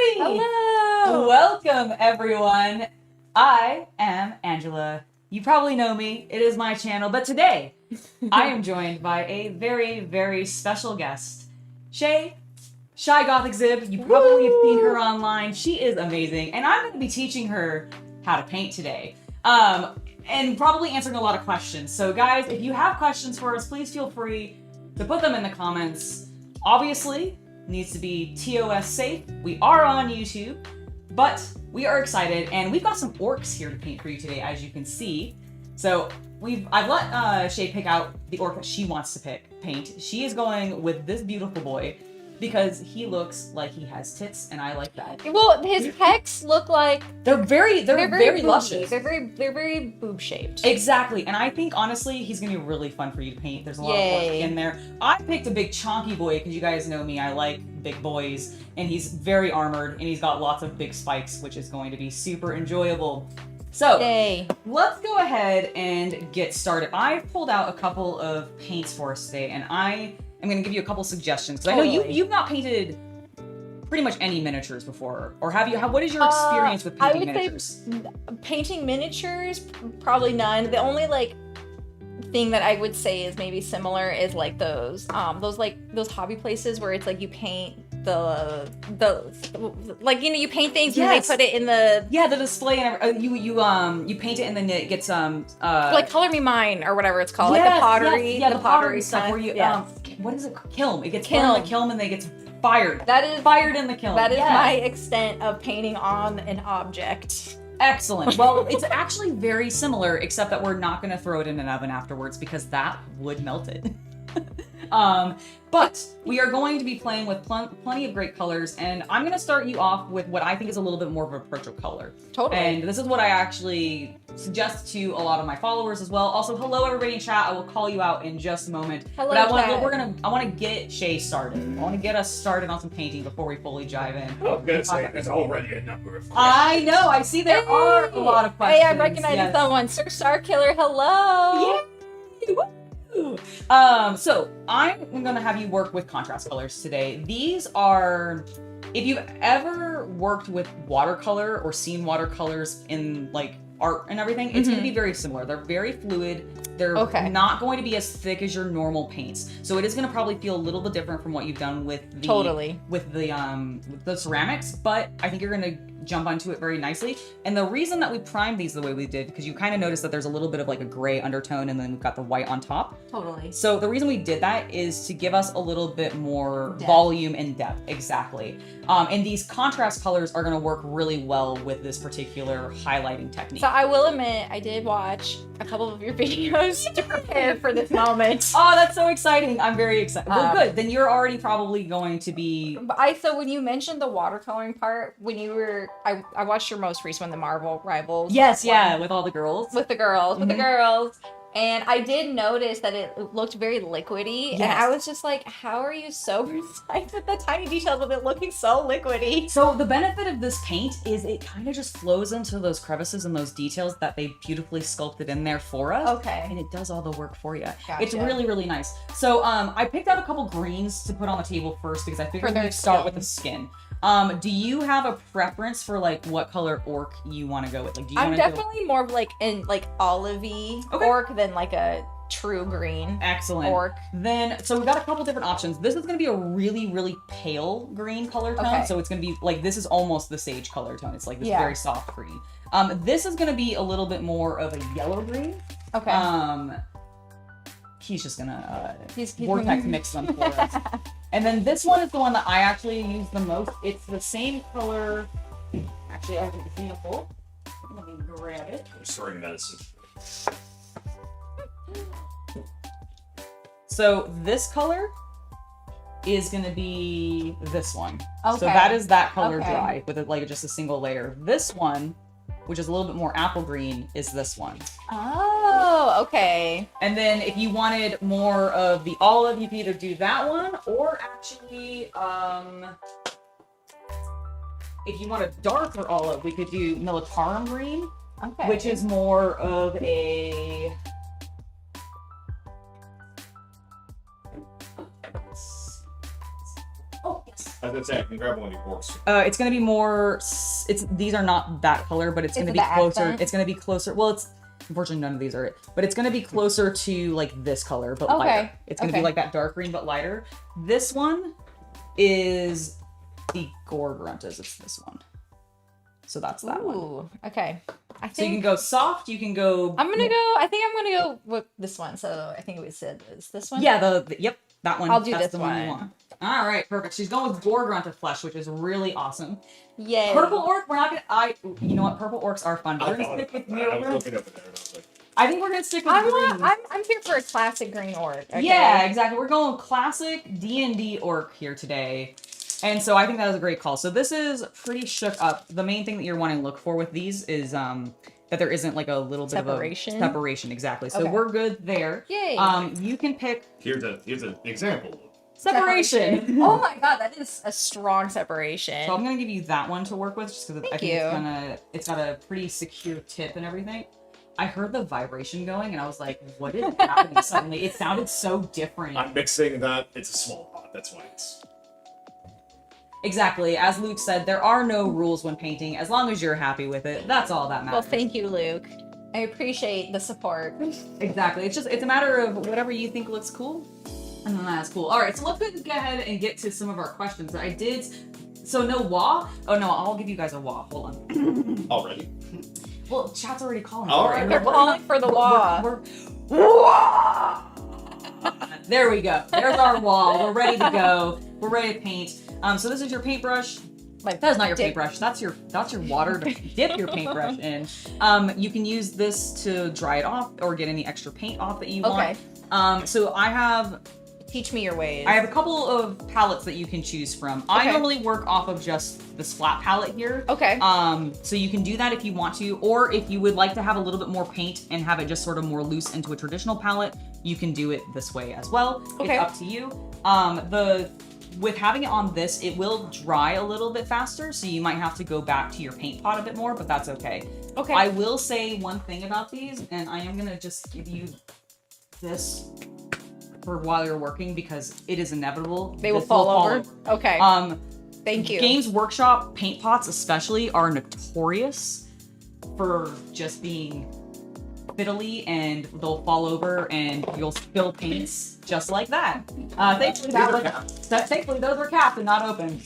Hi! Hello! Welcome, everyone. I am Angela. You probably know me. It is my channel. But today, I am joined by a very, very special guest. Shea, ShyGothShea. You probably have seen her online. She is amazing. And I'm going to be teaching her how to paint today. And probably answering a lot of questions. So guys, if you have questions for us, please feel free to put them in the comments. Obviously, needs to be TOS safe. We are on YouTube, but we are excited, and we've got some orcs here to paint for you today, as you can see. So I've let Shea pick out the orc that she wants to paint. She is going with this beautiful boy because he looks like he has tits, and I like that. Well, his pecs look like They're very luscious. They're very boob shaped. Exactly, and I think honestly he's gonna be really fun for you to paint. There's a lot of work in there. I picked a big chonky boy because you guys know me. I like big boys, and he's very armored, and he's got lots of big spikes, which is going to be super enjoyable. So let's go ahead and get started. I've pulled out a couple of paints for us today, and I'm going to give you a couple suggestions because I know you've not painted pretty much any miniatures before, or have you? What is your experience with painting miniatures? Painting miniatures, probably none. The only thing that I would say is maybe similar is like those hobby places where it's like you paint the you paint things and they put it in the the display, and you paint it and then it gets like Color Me Mine or whatever it's called, like the pottery, the pottery stuff where you what is it, kiln? It gets put in the kiln and they gets fired. That is fired in the kiln. That is my extent of painting on an object. Excellent. Well, it's actually very similar, except that we're not going to throw it in an oven afterwards because that would melt it. But we are going to be playing with plenty of great colors, and I'm going to start you off with what I think is a little bit more of a approach color. Totally. And this is what I actually suggest to a lot of my followers as well. Also, hello everybody in chat. I will call you out in just a moment. Hello, but I want to get Shea started. I want to get us started on some painting before we fully dive in. I was going to say, there's already a number of questions. I know. I see there are a lot of questions. Hey, I'm recognizing someone. Sir Starkiller, hello. Yay! So I'm gonna have you work with contrast colors today. These are, if you've ever worked with watercolor or seen watercolors in like art and everything, it's gonna be very similar. They're very fluid. They're not going to be as thick as your normal paints. So it is gonna probably feel a little bit different from what you've done with the ceramics, but I think you're gonna jump onto it very nicely. And the reason that we primed these the way we did, because you kind of noticed that there's a little bit of like a gray undertone and then we've got the white on top. Totally. So the reason we did that is to give us a little bit more volume and depth. Exactly. And these contrast colors are going to work really well with this particular highlighting technique. So I will admit, I did watch a couple of your videos to prepare for this moment. Oh, that's so exciting. I'm very excited. Well, good. Then you're already probably going to be... So when you mentioned the watercoloring part, when you were... I watched your most recent one, the Marvel Rivals. Yes, yeah, with all the girls. With the girls. And I did notice that it looked very liquidy, and I was just like, how are you so precise with the tiny details of it looking so liquidy? So the benefit of this paint is it kind of just flows into those crevices and those details that they beautifully sculpted in there for us. Okay. And it does all the work for you. Gotcha. It's really, really nice. So I picked out a couple greens to put on the table first because I figured we'd start with the skin. Do you have a preference for like what color orc you want to go with? Like, do you I'm definitely more of like an olivey orc than like a true green. Excellent. Orc. Then, so we've got a couple different options. This is going to be a really, really pale green color tone. So it's going to be like, this is almost the sage color tone. It's like this very soft green. This is going to be a little bit more of a yellow green. Okay. He's just gonna vortex mix them for us. And then this one is the one that I actually use the most. It's the same color. Actually, I have an example. Let me grab it. I'm storing medicine. So this color is gonna be this one. Okay. So that is that color dry with like just a single layer. This one, which is a little bit more apple green, is this one. Oh, okay. And then if you wanted more of the olive, you could either do that one, or actually, if you want a darker olive, we could do militarum green, which is more of a... I was gonna say I can grab one of the orcs. It's gonna be more. These are not that color, but it's gonna be the closer. accent? It's gonna be closer. Well, it's unfortunately none of these are it, but it's gonna be closer to like this color, but Okay. lighter. It's gonna be Okay. like that dark green, but lighter. This one is the Gore Gruntas. It's this one. So that's that one. Ooh, okay. I So you can think go soft. You can go. I think I'm gonna go with this one. So I think we said is this one. Yeah. Yep. That one. I'll do That's this the one you one. want. All right. Perfect. She's going with Gore Grunta flesh, which is really awesome. Yay. Purple orc. We're not gonna. You know what? Purple orcs are fun. But we're gonna stick with I was green. looking over there and I was like, I think we're gonna stick with green. I'm here for a classic green orc. Okay? Yeah, exactly. We're going classic D&D orc here today. And so I think that was a great call. So this is pretty shook up. The main thing that you're wanting to look for with these is that there isn't like a little bit Separation? of a separation. Exactly. So Okay. we're good there. Yay. You can pick here's an example. separation. Oh my god, that is a strong separation. So I'm gonna give you that one to work with just because I Thank think you. it's got a pretty secure tip and everything. I heard the vibration going and I was like, what is happening suddenly? It sounded so different. I'm mixing that. It's a small pot. That's why it's. Exactly. As Luke said, there are no rules when painting. As long as you're happy with it, that's all that matters. Well, thank you, Luke. I appreciate the support. Exactly. It's a matter of whatever you think looks cool, and then that's cool. All right, so let's go ahead and get to some of our questions. I did. So no wah? Oh no, I'll give you guys a wah. Hold on. Already? Well, chat's already calling. All for it. right. They're calling for the wah. Wah! There we go. There's our wall. We're ready to go. We're ready to paint. So this is your paintbrush. Like That is not your dip. paintbrush. That's your water to dip your paintbrush in. You can use this to dry it off or get any extra paint off that you Okay. want. So I have Teach me your ways. a couple of palettes that you can choose from. I Okay. normally work off of just this flat palette here. Okay. So you can do that if you want to, or if you would like to have a little bit more paint and have it just sort of more loose into a traditional palette, you can do it this way as well. Okay. It's up to you. With having it on this, it will dry a little bit faster, so you might have to go back to your paint pot a bit more, but that's okay. Okay. I will say one thing about these, and I am gonna just give you this for while you're working because it is inevitable. They will This fall over. Okay. Thank you. Games Workshop paint pots especially are notorious for just being fiddly and they'll fall over and you'll spill paints just like that. Thankfully those were capped and not open.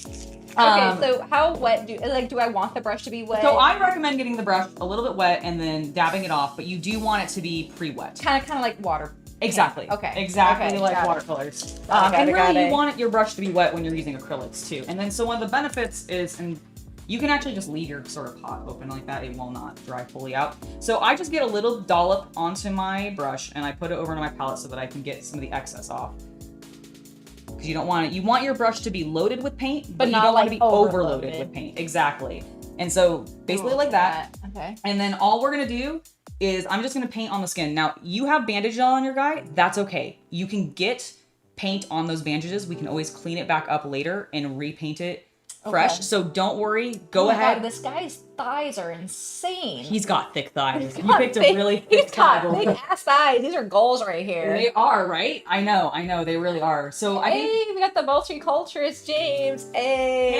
Okay, so how wet do I want the brush to be wet? So I recommend getting the brush a little bit wet and then dabbing it off, but you do want it to be pre-wet. kind of like water. Exactly. Okay. Exactly Okay, like got it. watercolors. Got it, And got really, it. you want your brush to be wet when you're using acrylics too. And then, so one of the benefits is, and you can actually just leave your sort of pot open like that. It will not dry fully out. So I just get a little dollop onto my brush and I put it over into my palette so that I can get some of the excess off. Because you don't want it. You want your brush to be loaded with paint, but you not don't want to like be overloaded overloaded. with paint. Exactly. And so basically like that. Okay. And then all we're gonna do is I'm just gonna paint on the skin. Now, you have bandages on your guy, that's okay. You can get paint on those bandages. We can always clean it back up later and repaint it fresh. Okay. So don't worry, go Oh my ahead. God, this guy's thighs are insane. He's got thick thighs. You got picked a big- really He's thick guy. got big ass thighs. These are goals right here. They are, right? I know, they really are. So I think, Hey, we got the Multi Culturist James. Hey.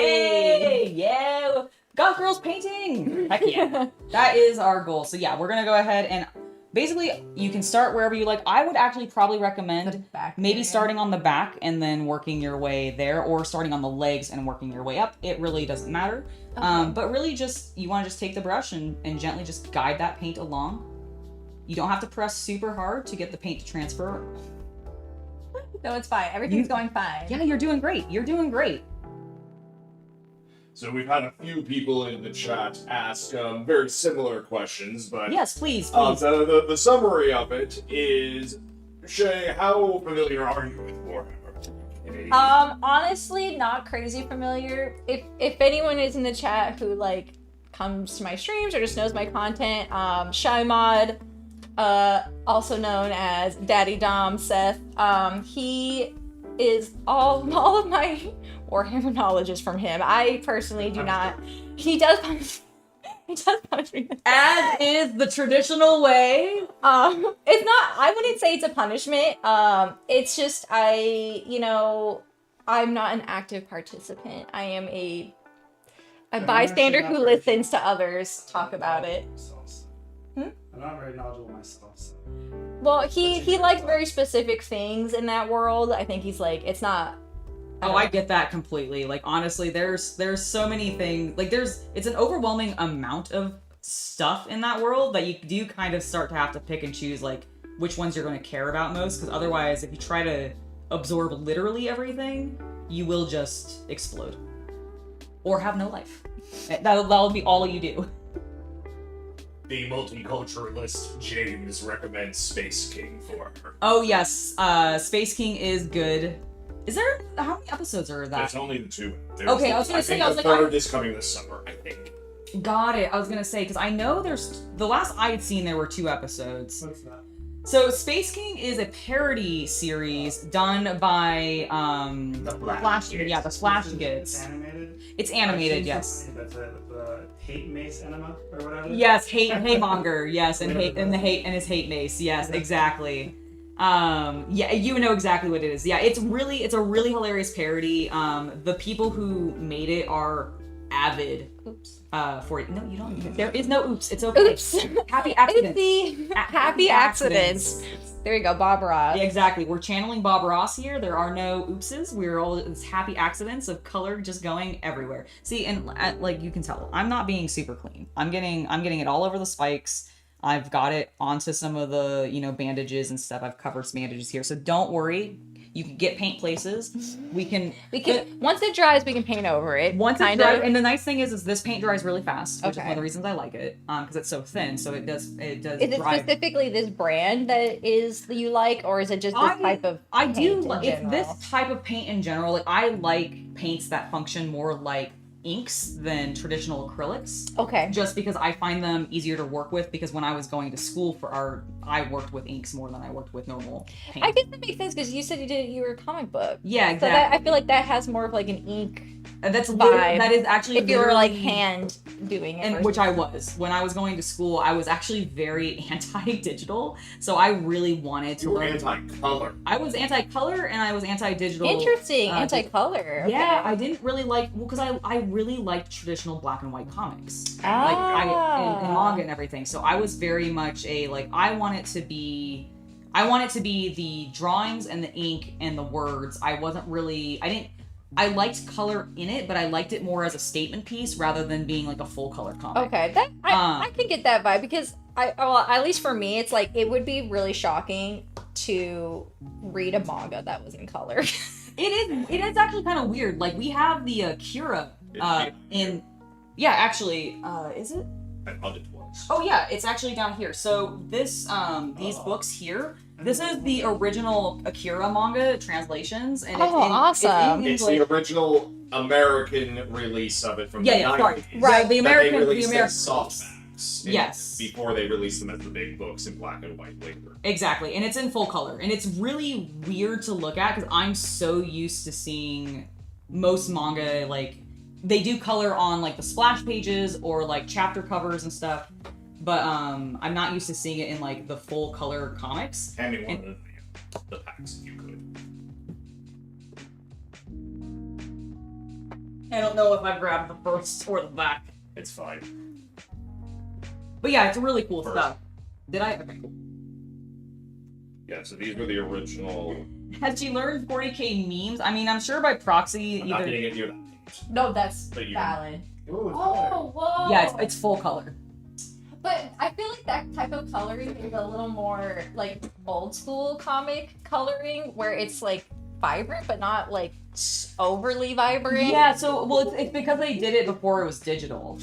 hey, yeah, Goth Girls painting. Heck yeah. That is our goal. So yeah, we're gonna go ahead and basically you can start wherever you like. I would actually probably recommend Back maybe area. starting on the back and then working your way there, or starting on the legs and working your way up. It really doesn't matter. Okay. But really just, you wanna just take the brush and gently just guide that paint along. You don't have to press super hard to get the paint to transfer. No, it's fine. Everything's going fine. Yeah, you're doing great. You're doing great. So we've had a few people in the chat ask very similar questions, but Yes, please, please. the summary of it is, Shea, how familiar are you with Warhammer? Honestly, not crazy familiar. If anyone is in the chat who like comes to my streams or just knows my content, ShyMod, also known as Daddy Dom Seth, he is all of my Warhammer knowledge is from him. I personally do not. He does punish. He does punish me. As is the traditional way. It's not. I wouldn't say it's a punishment. It's just I'm not an active participant. I am a I'm bystander actually who not very listens to others talk about it. I'm not very knowledgeable myself. So. Well, he likes very specific things in that world. I think he's like, it's not. Oh, I get that completely. Like, honestly, there's so many things. Like, it's an overwhelming amount of stuff in that world that you do kind of start to have to pick and choose, like, which ones you're going to care about most. Because otherwise, if you try to absorb literally everything, you will just explode. Or have no life. That'll be all you do. The multiculturalist James recommends Space King for her. Oh, yes. Space King is good. Is there... How many episodes are that? There's only the 2. Okay, I was gonna say, think I was the like, third is coming this summer, I think. Got it. I was gonna say, because I know there's... The last I had seen, there were 2 episodes. What's that? So, Space King is a parody series done by, The Flash... Yeah, the Flash It's Kids. animated? It's animated, I've yes. seen something that's the hate mace enema or whatever. Yes, hate monger, yes, and his hate mace, yes, exactly. Yeah, you know exactly what it is. Yeah, it's a really hilarious parody. The people who made it are avid. Oops. For it. No, you don't. There is no oops. It's okay. Oops. Happy accidents. It's the happy accidents. There you go, Bob Ross. Yeah, exactly. We're channeling Bob Ross here. There are no oopses. We're all it's happy accidents of color just going everywhere. See, and like you can tell, I'm not being super clean. I'm getting it all over the spikes. I've got it onto some of the, bandages and stuff. I've covered some bandages here. So don't worry. You can get paint places. We can Once it dries, we can paint over it. once it kind dries, of. and the nice thing is this paint dries really fast, which is Okay. one of the reasons I like it. Because it's so thin, so it does Is it dry. specifically this brand that you like, or is it just this type of I paint do in like it's general? this type of paint in general. Like I like paints that function more like inks than traditional acrylics. Okay. Just because I find them easier to work with, because when I was going to school for art, I worked with inks more than I worked with normal paint. I guess that makes sense because you said you were a comic book. Yeah, So exactly. I feel like that has more of like an ink That's vibe. that is actually if you were like literally- hand doing it. And versus- which I was. When I was going to school, I was actually very anti-digital. So I really wanted to You were learn. anti-color. I was anti-color and I was anti-digital. Interesting, uh, anti-color. Yeah, okay. I didn't really like, because I really liked traditional black and white comics. Like, Ah. and manga and everything. So I was very much I want it to be the drawings and the ink and the words. I liked color in it, but I liked it more as a statement piece rather than being like a full color comic. Okay, I can get that vibe because at least for me, it's like it would be really shocking to read a manga that was in color. It is actually kind of weird. Like we have the Akira is it? I thought it was. Oh yeah, it's actually down here. So these books here, this is the original Akira manga translations, and awesome. It's the original American release of it from the 90s. Sorry. Right. The American, that they released the American as softbacks. Yes. Before they released them as the big books in black and white later. Exactly, and it's in full color, and it's really weird to look at because I'm so used to seeing most manga they do color on like the splash pages or like chapter covers and stuff, but I'm not used to seeing it in like the full color comics. Hand me one of the packs if you could. I don't know if I grabbed the first or the back, It's fine. but yeah, it's really cool First. stuff. Did I? Okay, cool. Yeah, so these were the original. Has she learned 40k memes? I mean, I'm sure by proxy I'm not either. getting it near that. No, that's But you- valid. Ooh, it's Oh, whoa. Yeah, it's full color. But I feel like that type of coloring is a little more like old school comic coloring, where it's like vibrant but not like overly vibrant. Yeah, so it's because they did it before it was digital.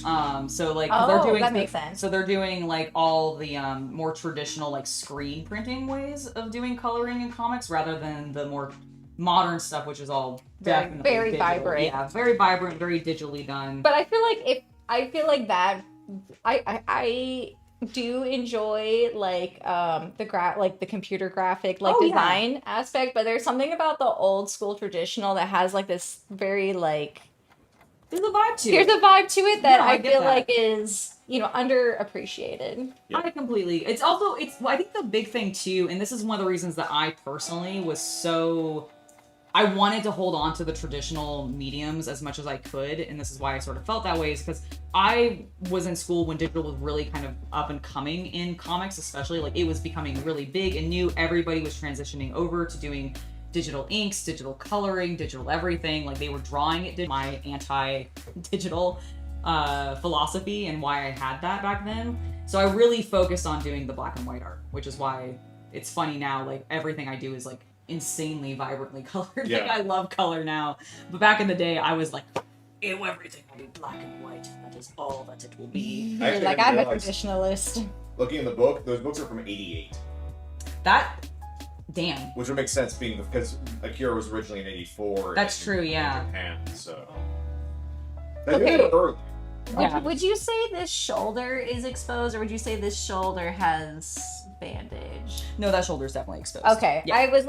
So like 'cause they're doing that makes sense. So they're doing like all the more traditional like screen printing ways of doing coloring in comics rather than the more modern stuff, which is all definitely very digital. vibrant. Yeah, very vibrant, very digitally done. But I feel like that I do enjoy like the computer graphic Oh, yeah. design aspect, but there's something about the old school traditional that has like this very like There's a vibe to there's it. a vibe to it that No, I I get feel that. like is underappreciated. Yeah. I completely. It's I think the big thing too, and this is one of the reasons that I personally was so. I wanted to hold on to the traditional mediums as much as I could, and this is why I sort of felt that way, is because I was in school when digital was really kind of up and coming in comics, especially. Like, it was becoming really big and new. Everybody was transitioning over to doing digital inks, digital coloring, digital everything. Like, they were drawing it. My anti-digital philosophy and why I had that back then. So I really focused on doing the black and white art, which is why it's funny now, like, everything I do is like insanely vibrantly colored. Yeah. Like, I love color now, but back in the day I was like, ew, everything will be black and white. That is all that it will be. You're Actually, like, I I'm a realized- traditionalist. Looking in the book, those books are from '88, That, damn. which would make sense being because Akira was originally in '84. That's true, yeah. In Japan, so they Okay. did it early. Yeah. Would you say this shoulder is exposed, or would you say this shoulder has bandage? No, that shoulder's definitely exposed. Okay, Yeah. I was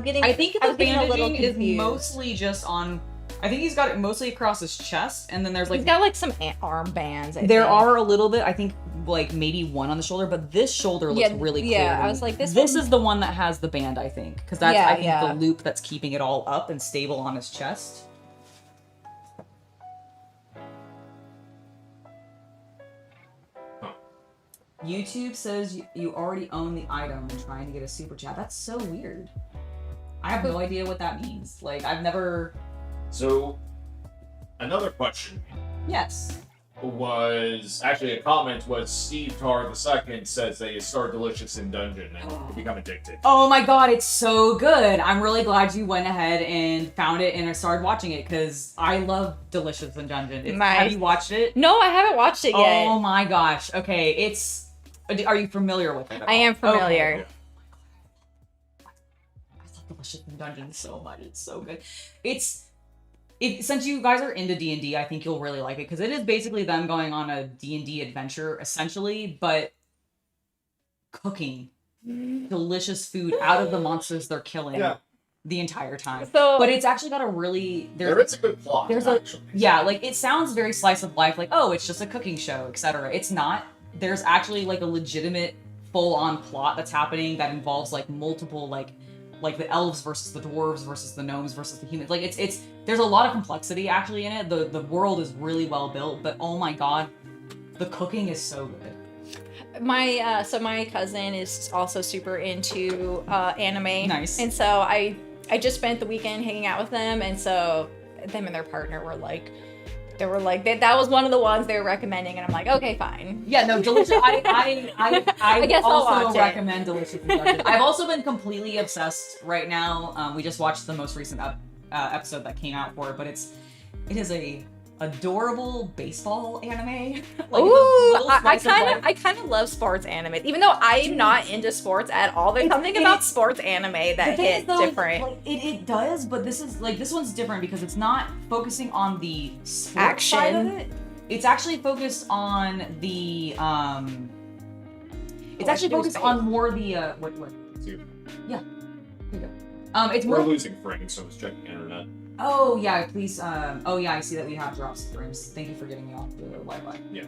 getting. I think I the was getting a little bandaging is confused. mostly just on, I think he's got it mostly across his chest, and then there's like, He's got like some arm bands. I there think. are a little bit, I think, like maybe one on the shoulder, but this shoulder looks Yeah, really clear. yeah, to I me. was like, this This one- is the one that has the band, I think, because that's Yeah, I think yeah. the loop that's keeping it all up and stable on his chest. YouTube says you already own the item and trying to get a super chat. That's so weird. I have no idea what that means. Like, I've never. So, another question Yes. was actually a comment was Steve Tar II says that you start Delicious in Dungeon and you become addicted. Oh my god, it's so good. I'm really glad you went ahead and found it and I started watching it because I love Delicious in Dungeon. Nice. Have you watched it? No, I haven't watched it yet. Oh my gosh. Okay, it's. Are you familiar with it? at I all? am familiar. Okay. I love Delicious in Dungeon so much. It's so good. Since you guys are into D&D, I think you'll really like it because it is basically them going on a D&D adventure essentially, but cooking delicious food out of the monsters they're killing Yeah. the entire time. So, But it's actually got a really There is a good plot, there's a- actually. yeah, like it sounds very slice of life, like, oh, it's just a cooking show, etc. It's not. There's actually like a legitimate full-on plot that's happening that involves like multiple like the elves versus the dwarves versus the gnomes versus the humans. Like it's there's a lot of complexity actually in it. The world is really well built, but oh my god, the cooking is so good. my cousin is also super into anime. Nice. And so I just spent the weekend hanging out with them, and so them and their partner were like, that was one of the ones they were recommending, and I'm like, okay, fine. Yeah, no, Delicious. I guess I'll also watch it. recommend Delicious in Dungeon. I've also been completely obsessed right now. We just watched the most recent episode that came out for it, but it is a adorable baseball anime. Like, Ooh, the little I slice of life. kind of love sports anime, even though I'm not into sports at all. There's something about sports anime that The thing hits is, though, different. Like, it does, but this one's different because it's not focusing on the sports Action. side of it. It's actually focused on the It's actually focused on more the what? See, Yeah. Here you go. It's we're more. losing frames, so I was checking internet. Oh yeah, please. Oh yeah, I see that we have drops of frames. Thank you for getting me off the Wi-Fi. Yeah.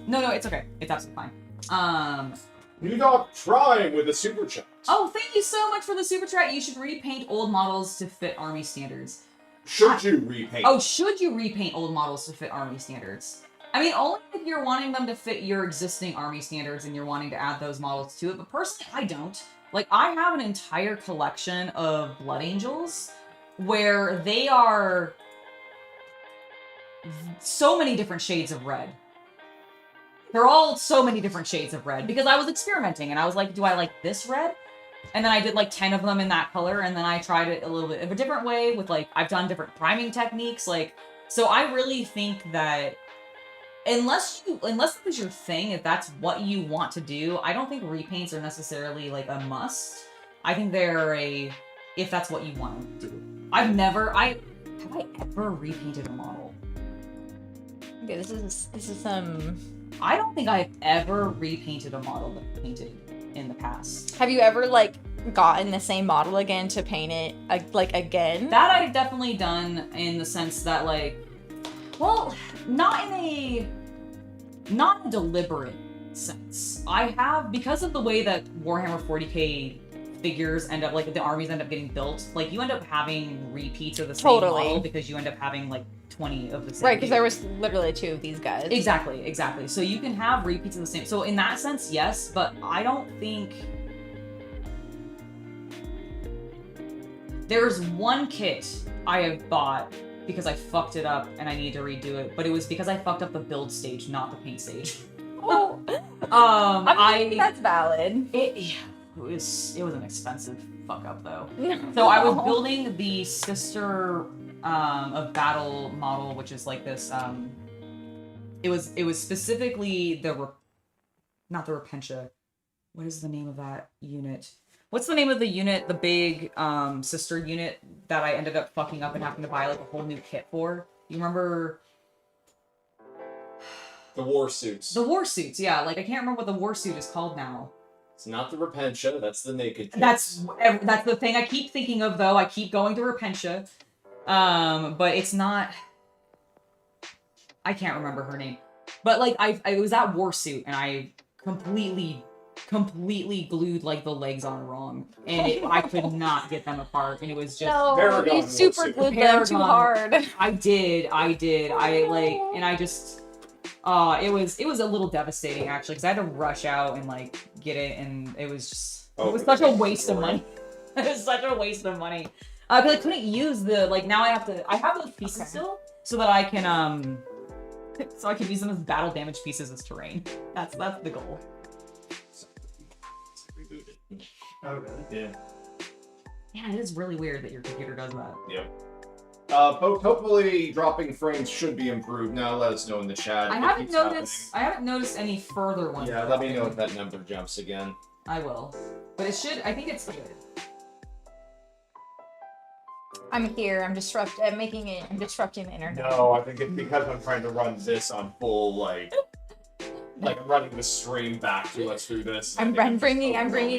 No, it's okay. It's absolutely fine. You got trying with a super chat. Oh, thank you so much for the super chat. You should repaint old models to fit army standards. Should you repaint? Oh, should you repaint old models to fit army standards? I mean, only if you're wanting them to fit your existing army standards and you're wanting to add those models to it. But personally, I don't. Like, I have an entire collection of Blood Angels where they are so many different shades of red. They're all so many different shades of red because I was experimenting and I was like, do I like this red? And then I did like 10 of them in that color, and then I tried it a little bit of a different way with like, I've done different priming techniques. Like, so I really think that unless this is your thing, if that's what you want to do, I don't think repaints are necessarily like a must. I think they're if that's what you want to do. Have I ever repainted a model? Okay, this is some. I don't think I've ever repainted a model that I painted in the past. Have you ever like gotten the same model again to paint it like again? That I've definitely done in the sense that like, well, not in a deliberate sense. I have, because of the way that Warhammer 40k figures end up like the armies end up getting built, like you end up having repeats of the same Totally. model because you end up having like 20 of the same. Right, because there was literally 2 of these guys. Exactly. So you can have repeats of the same. So in that sense, yes, but I don't think there's one kit I have bought because I fucked it up and I need to redo it, but it was because I fucked up the build stage, not the paint stage. Oh, I mean, that's valid. It was an expensive fuck up though. So I was building the Sister of Battle model, which is like this. It was specifically not the Repentia. What is the name of that unit? What's the name of the unit? The big sister unit that I ended up fucking up and having to buy like a whole new kit for. You remember? The war suits. The war suits, yeah. Like I can't remember what the war suit is called now. It's not the Repentia, that's the naked kit. That's the thing I keep thinking of though. I keep going to Repentia. But it's not. I can't remember her name. But like I was that war suit and I completely glued like the legs on wrong, and I could not get them apart, and it was just No, Paragon you super glued them too hard. I did. It was a little devastating actually, because I had to rush out and like get it, and it was just it was such a waste of money. It was such a waste of money. Because I couldn't use the now I have those pieces still so that I can use them as battle damage pieces as terrain. That's the goal. Rebooted. Oh, really? Yeah. Yeah, it is really weird that your computer does that. Yep. Hopefully dropping frames should be improved. Now let us know in the chat. I if it haven't keeps noticed. I haven't noticed any further ones. happening. Yeah, let me know if that number jumps again. I will, but it should. I think it's good. I'm here. I'm disrupting the internet. No, I think it's because I'm trying to run this on full like I'm running the stream back to us through this. I'm bringing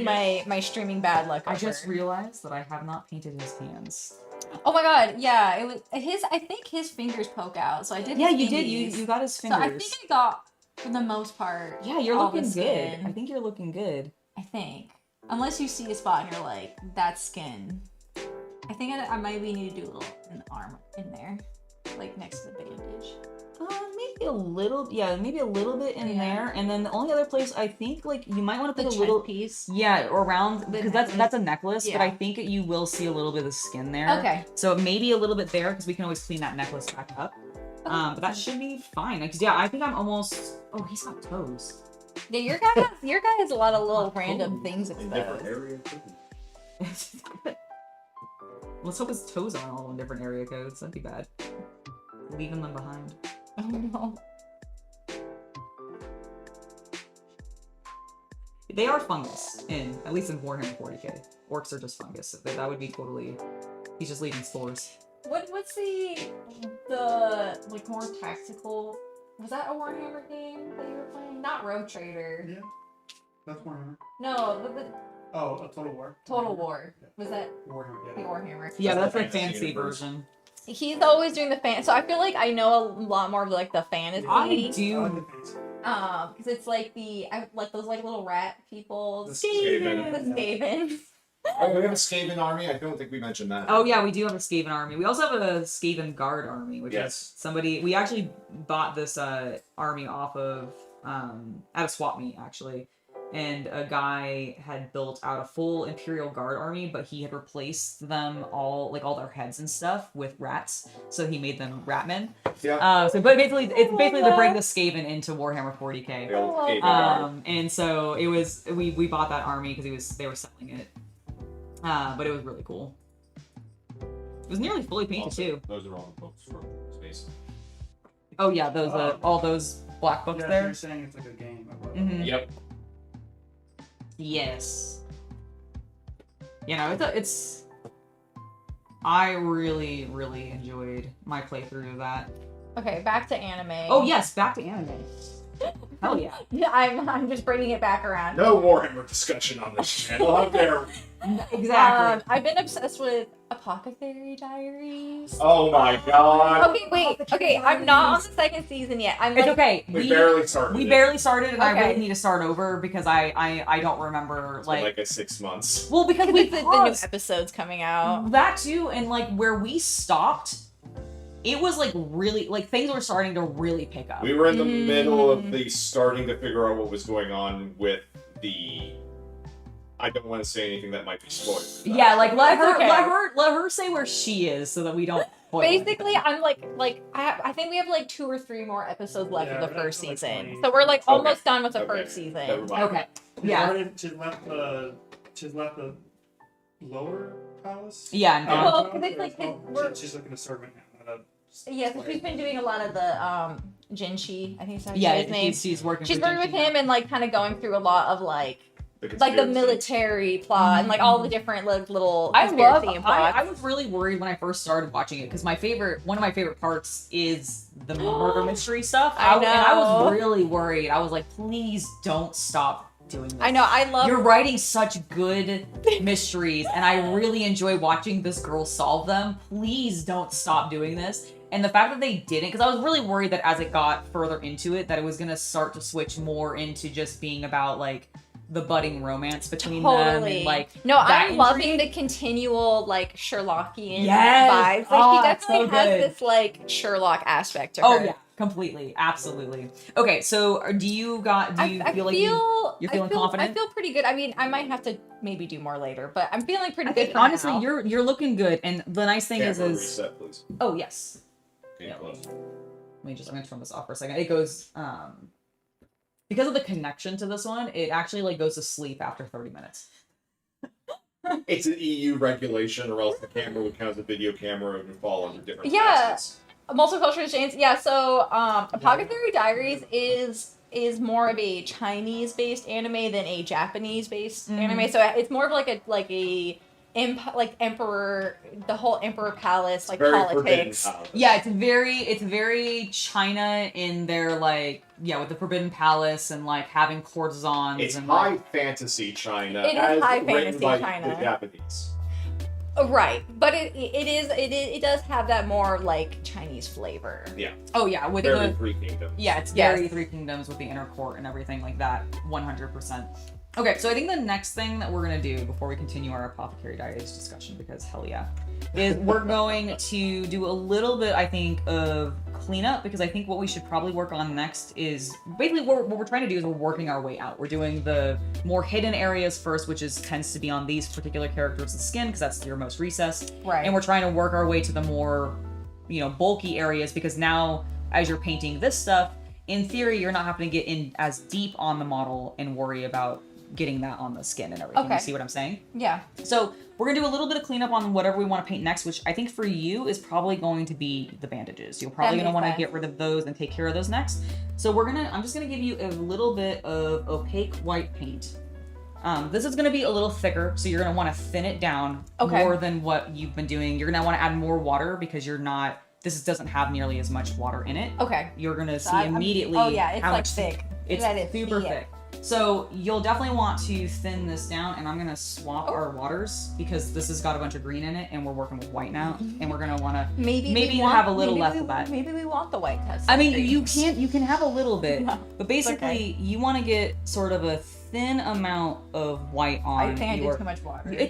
my streaming bad luck. I over. just realized that I have not painted his hands. Oh my god, yeah, it was his. I think his fingers poke out, so I did. Yeah, his you did. fingies. You got his So fingers. I think I got for the most part. Yeah, you're all looking the good. skin. I think you're looking good. I think, unless you see a spot and you're like, that's skin. I think I maybe need to do a little in the arm in there, like next to the bandage. Maybe a little. Yeah, maybe a little bit in there, and then the only other place I think like you might want to The put a little piece. Yeah, around because that's a necklace, but Yeah. I think you will see a little bit of skin there. Okay. So maybe a little bit there because we can always clean that necklace back up. But that should be fine. Because yeah, I think I'm almost. Oh, he's got toes. Yeah, your guy has a lot of little random things In it different does. areas. Let's hope his toes aren't all in different area codes. That'd be bad. Leaving them behind. Oh no. They are fungus at least in Warhammer 40k. Orcs are just fungus. So that would be totally. He's just leaving spores. What's the like more tactical? Was that a Warhammer game that you were playing? Not Rogue Trader. Yeah. That's Warhammer. No, the Oh, a Total War. Total War. Was that Warhammer, the yeah. Warhammer? Yeah, That's that's the the fantasy fantasy universe. version. He's always doing the fan. So I feel like I know a lot more of like the fantasy. I I like do. the fantasy. Because it's like like those like little rat people. The Skaven. The Skaven. Oh, we have a Skaven army? I don't think we mentioned that. Oh yeah, we do have a Skaven army. We also have a Skaven Guard army, which Yes. is somebody we actually bought this army off of at a swap meet actually. And a guy had built out a full Imperial Guard army, but he had replaced them all their heads and stuff with rats. So he made them ratmen. Yeah. But basically it's basically to bring the Skaven into Warhammer 40k. The old Skaven army. And so it was we bought that army because they were selling it. But it was really cool. It was nearly fully painted Also, too. Those are all the books from Space. Oh yeah, those all those black books Yeah, there. you're saying it's like a game. Mhm. Yep. Yes. You know, it's. I really enjoyed my playthrough of that. Okay, back to anime. Oh yes, back to anime. Hell yeah. Yeah, I'm just bringing it back around. No Warhammer discussion on this channel. How dare we? Exactly. I've been obsessed with Apothecary Diaries. Oh my god. Okay, wait. Okay, I'm not on the second season yet. I'm It's like, okay. We barely started. We it barely started, and I Okay. really need to start over because I don't remember for like a 6 months. well because we the new paused. episodes coming out. That too, and like where we stopped, it was like really like things were starting to really pick up. We were in the middle of the starting to figure out what was going on with the. I don't want to say anything that might be spoiled. Yeah, like let That's her okay. let her say where she is so that we don't spoil Basically, I'm like I think we have like 2 or 3 more episodes left Yeah, of the we're first at, like, season, 20. so we're like Okay. almost done with the Okay. first season. Never mind. Okay. She's Yeah. already- She's left the lower palace. Yeah, and Well, Downtown, 'cause it's like oh, we're- she's looking to servant now. Yeah, so she's been doing a lot of the Jinshi, I think that's yeah, his name. she's working. She's for working with Jinchi him and like kind of going through a lot of like the conspiracy. military plot and like all the different like little I love. conspiracy and plots. I was really worried when I first started watching it because one of my favorite parts is the murder mystery stuff. I And I was know. really worried. I was like, please don't stop doing this. I know, I love You're writing such good mysteries, and I really enjoy watching this girl solve them. Please don't stop doing this. And the fact that they didn't, because I was really worried that as it got further into it, that it was gonna start to switch more into just being about like the budding romance between them totally and like no, that I'm loving intrigue. the continual like Sherlockian Yes! vibes. Like Oh, he it's definitely so has good. this like Sherlock aspect to Oh her. yeah, completely, absolutely. Okay, so do you I feel like you're feeling confident? I feel pretty good. I mean, I might have to maybe do more later, but I'm feeling pretty I good. think for honestly, now. you're looking good, and the nice thing Camera is reset, please. oh yes. Okay, Yeah. close. I'm gonna turn this off for a second. It goes because of the connection to this one, it actually like goes to sleep after 30 minutes. It's an EU regulation, or else the camera would count as a video camera and would fall under different Yeah. classes. Multicultural exchange. Yeah, so Apothecary Diaries is more of a Chinese based anime than a Japanese based Mhm. anime. So it's more of like a emperor, the whole emperor palace, like Very forbidden politics. palace. Yeah, it's very China in their like with the Forbidden Palace and like having courtesans It's and high like, fantasy China. It is as high written fantasy by China. The Japanese. Right, but it does have that more like Chinese flavor. oh yeah with Very the Three Kingdoms. yeah it's Yes. very Three Kingdoms with the inner court and everything like that 100%. Okay, so I think the next thing that we're gonna do before we continue our Apothecary Diaries discussion, because hell yeah, is we're going to do a little bit, I think, of cleanup, because I think what we should probably work on next is basically what we're trying to do is we're working our way out. We're doing the more hidden areas first, which tends to be on these particular characters' skin, because that's your most recessed. Right. And we're trying to work our way to the more, bulky areas, because now as you're painting this stuff, in theory, you're not having to get in as deep on the model and worry about getting that on the skin and everything. Okay. You see what I'm saying? Yeah. So we're gonna do a little bit of cleanup on whatever we want to paint next, which I think for you is probably going to be the bandages. You're probably That gonna makes want to sense. get rid of those and take care of those next. So I'm just gonna give you a little bit of opaque white paint. This is gonna be a little thicker, so you're gonna want to thin it down Okay. more than what you've been doing. You're gonna want to add more water because this doesn't have nearly as much water in it. Okay. You're gonna see I'm- immediately Oh yeah, it's how like much thick. it's That is super thick. So you'll definitely want to thin this down, and I'm gonna swap our waters because this has got a bunch of green in it, and we're working with white now, and we're gonna want to. Maybe Maybe we want, have a little maybe less we- of that. Maybe we want the white test. I mean, you can have a little bit, No, but basically okay. you want to get sort of a thin amount of white on I think I your. did too much water.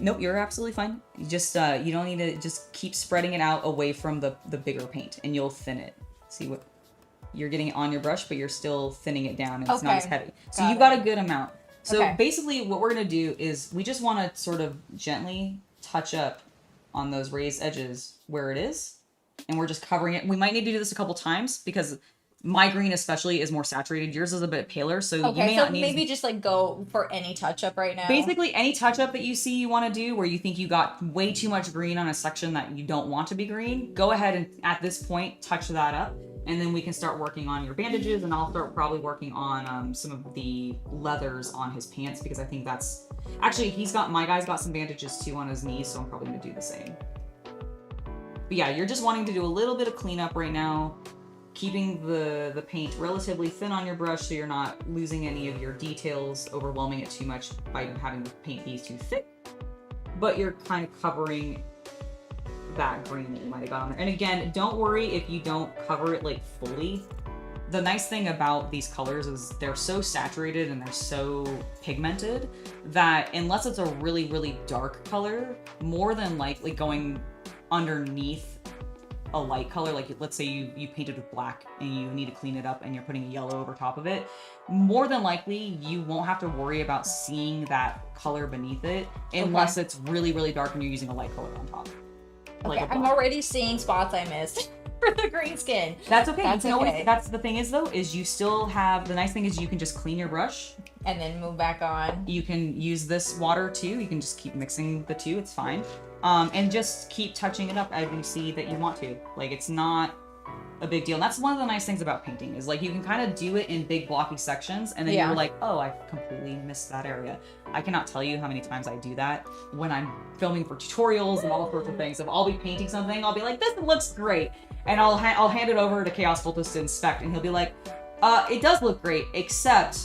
Nope, you're absolutely fine. You just you don't need to just keep spreading it out away from the bigger paint, and you'll thin it. See what you're getting it on your brush, but you're still thinning it down, and it's not Okay. as heavy. So Got you've it. got a good amount. So Okay. basically, what we're gonna do is we just want to sort of gently touch up on those raised edges where it is, and we're just covering it. We might need to do this a couple times because my green especially is more saturated. Yours is a bit paler, so you Okay, may so not need. maybe just like go for any touch up right now. Basically, any touch up that you see you want to do where you think you got way too much green on a section that you don't want to be green, go ahead and at this point touch that up, and then we can start working on your bandages, and I'll start probably working on some of the leathers on his pants, because I think that's actually my guy's got some bandages too on his knees, so I'm probably gonna do the same. But yeah, you're just wanting to do a little bit of cleanup right now. keeping the paint relatively thin on your brush so you're not losing any of your details, overwhelming it too much by having the paint be too thick, but you're kind of covering that green that you might have got on there. And again, don't worry if you don't cover it like fully. The nice thing about these colors is they're so saturated and they're so pigmented that unless it's a really, really dark color, more than likely going underneath a light color, like let's say you painted with black and you need to clean it up and you're putting a yellow over top of it, more than likely you won't have to worry about seeing that color beneath it unless it's really, really dark and you're using a light color on top. Okay, I'm already seeing spots I missed for the green skin. That's okay. That's okay. That's the thing is though, is you still have, the nice thing is you can just clean your brush. And then move back on. You can use this water too. You can just keep mixing the two, it's fine. And just keep touching it up as you see that you want to. Like, it's not a big deal. And that's one of the nice things about painting is like you can kind of do it in big blocky sections and then you're like, oh, I completely missed that area. I cannot tell you how many times I do that when I'm filming for tutorials and all sorts of things. If I'll be painting something, I'll be like, this looks great. And I'll hand it over to Chaos Cultist to inspect and he'll be like, it does look great, except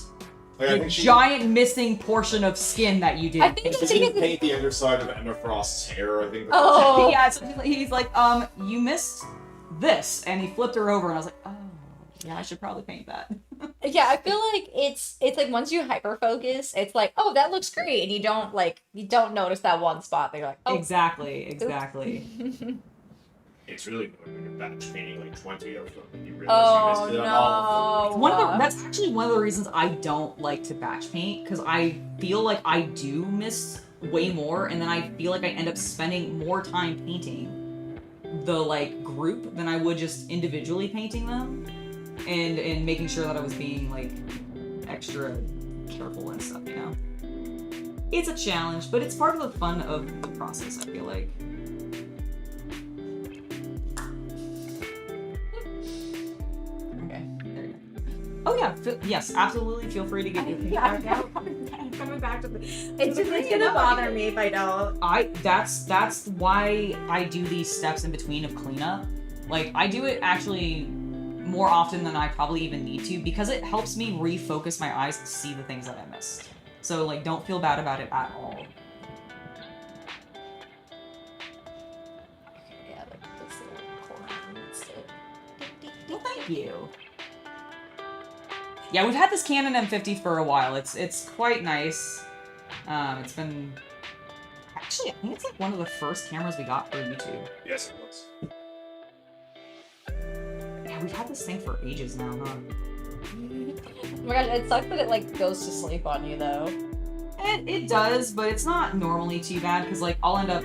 Like, the giant missing portion of skin that you did. I think She didn't paint the underside of Emma Frost's hair, I think. Oh. Yeah, so he's like, you missed this, and he flipped her over, and I was like, oh, yeah, I should probably paint that. Yeah, I feel like it's like once you hyper focus, it's like, oh, that looks great, and you don't notice that one spot. They're like, oh, Exactly. It's really good when you're batch painting like 20 of them and you realize oh you missed it on all of them. That's actually one of the reasons I don't like to batch paint, because I feel like I do miss way more, and then I feel like I end up spending more time painting the like group than I would just individually painting them, and making sure that I was being like extra careful and stuff, you know? It's a challenge, but it's part of the fun of the process, I feel like. Oh yeah, yes, absolutely. Feel free to get your paint back out. Coming back to the. it's gonna bother me if I don't. That's why I do these steps in between of cleanup. Like I do it actually more often than I probably even need to because it helps me refocus my eyes to see the things that I missed. So like, don't feel bad about it at all. Yeah, like this little corner needs to. Well, thank you. Yeah, we've had this Canon M50 for a while. It's quite nice. It's been... Actually, I think it's like one of the first cameras we got for YouTube. Yes, it was. Yeah, we've had this thing for ages now, huh? Oh my gosh, it sucks that it like goes to sleep on you though. It does, but it's not normally too bad, because like, I'll end up...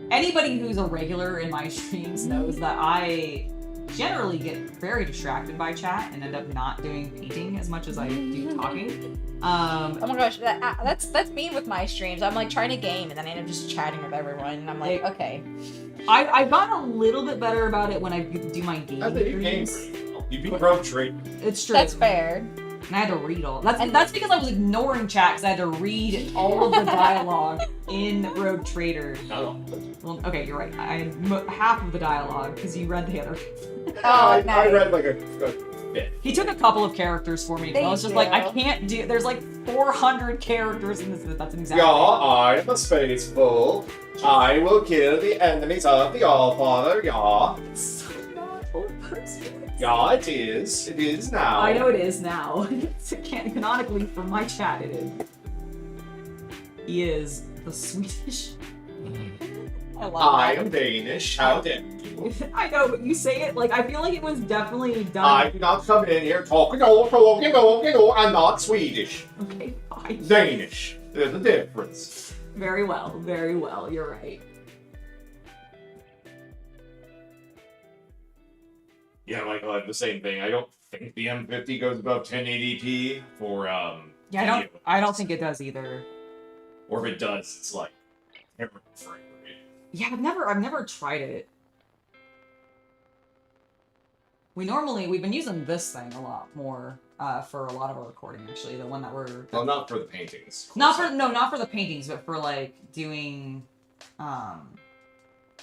Anybody who's a regular in my streams knows that I generally get very distracted by chat and end up not doing painting as much as I do talking. Oh my gosh, that's me with my streams. I'm like trying to game and then I end up just chatting with everyone and I'm like, okay. I've gotten a little bit better about it when I do my game I think you game streams. pretty well. You beat Rogue Trade. It's true. That's fair. And I had to read all. That's because I was ignoring chat because I had to read all of the dialogue in Rogue Trader. Oh, Well, okay, you're right. I had half of the dialogue because you read the other. Oh, I read nice. like a bit. He took a couple of characters for me. 'Cause I was just like, I can't do. There's like 400 characters in this. That's an example. Yeah, I am a space bull. I will kill the enemies of the Allfather, yeah. It's so not over. Yeah, it is. It is now. I know it is now. Canonically, for my chat, it is. He is the Swedish. I love I that. am Danish. How dare you? I know, but you say it like I feel like it was definitely done. I do not come in here talking, I'm not Swedish. Okay, fine. Danish. There's a difference. Very well, very well. You're right. Yeah, Michael, I have the same thing. I don't think the M50 goes above 1080p for Yeah, video. I don't think it does either. Or if it does, it's like terrible frame rate. Yeah, I've never tried it. We've been using this thing a lot more for a lot of our recording, actually. The one that we're Well, not for the paintings. not for the paintings, but for like doing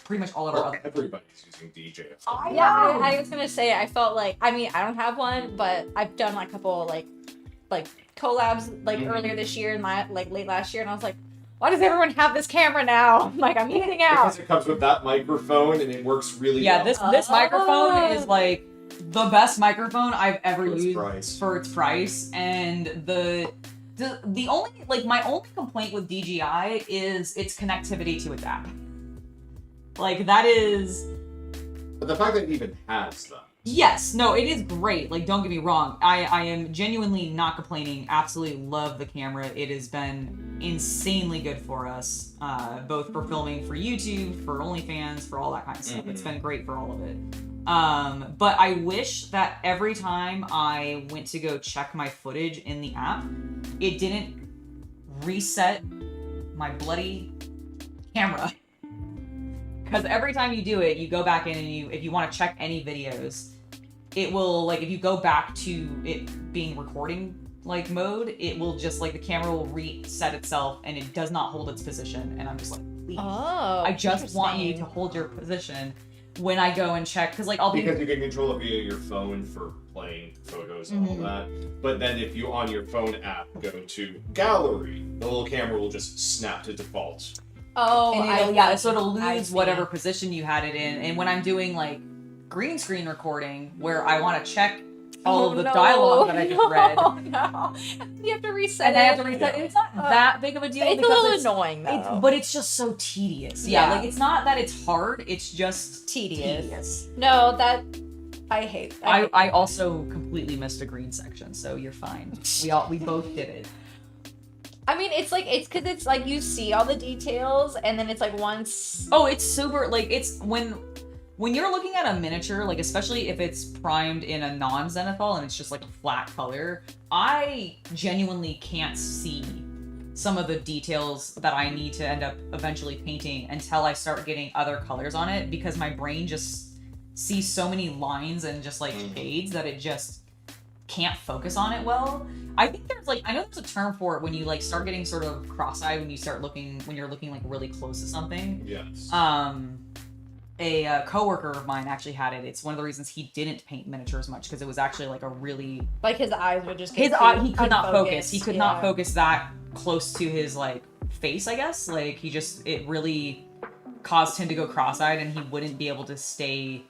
pretty much all of our other. Everybody's using DJ. Yeah, I was gonna say, I felt like, I mean, I don't have one, but I've done like a couple like collabs like earlier this year and like late last year, and I was like, why does everyone have this camera now? Like, I'm eating out. Because it comes with that microphone and it works really well. This microphone is like the best microphone I've ever used for its price, and the only like my only complaint with DJI is its connectivity to its app. Like that is. But the fact that it even has them. Yes, no, it is great. Like, don't get me wrong. I am genuinely not complaining. Absolutely love the camera. It has been insanely good for us, both for filming for YouTube, for OnlyFans, for all that kind of stuff. It's been great for all of it. But I wish that every time I went to go check my footage in the app, it didn't reset my bloody camera. Because every time you do it, you go back in and if you want to check any videos, it will, like, if you go back to it being recording, like, mode, it will just, like, the camera will reset itself and it does not hold its position. And I'm just like, please. Oh, I just want you to hold your position when I go and check. Because, like, I'll be... Because you can control it via your phone for playing photos and all that. But then if you, on your phone app, go to gallery, the little camera will just snap to default. Oh, and so it'll lose whatever position you had it in. And when I'm doing, like, green screen recording, where I want to check all of the dialogue that I just read. Oh, no. You have to reset and it. I have to reset it. It's not that big of a deal. It's a little annoying, though. But it's just so tedious. Yeah, like, it's not that it's hard, it's just tedious. No, that... I hate that. I also completely missed a green section, so you're fine. We both did it. I mean, it's because it's like you see all the details, and then it's like once... Oh, it's super, like, it's when you're looking at a miniature, like, especially if it's primed in a non-zenithal and it's just like a flat color, I genuinely can't see some of the details that I need to end up eventually painting until I start getting other colors on it, because my brain just sees so many lines and just like shades that it just can't focus on it well. I think there's like, I know there's a term for it when you like start getting sort of cross-eyed when you're looking like really close to something. Yes. A coworker of mine actually had it. It's one of the reasons he didn't paint miniatures much, because it was actually like a really... Like his eyes would just... he could not focus. He could not focus that close to his like face, I guess. Like it really caused him to go cross-eyed, and he wouldn't be able to stay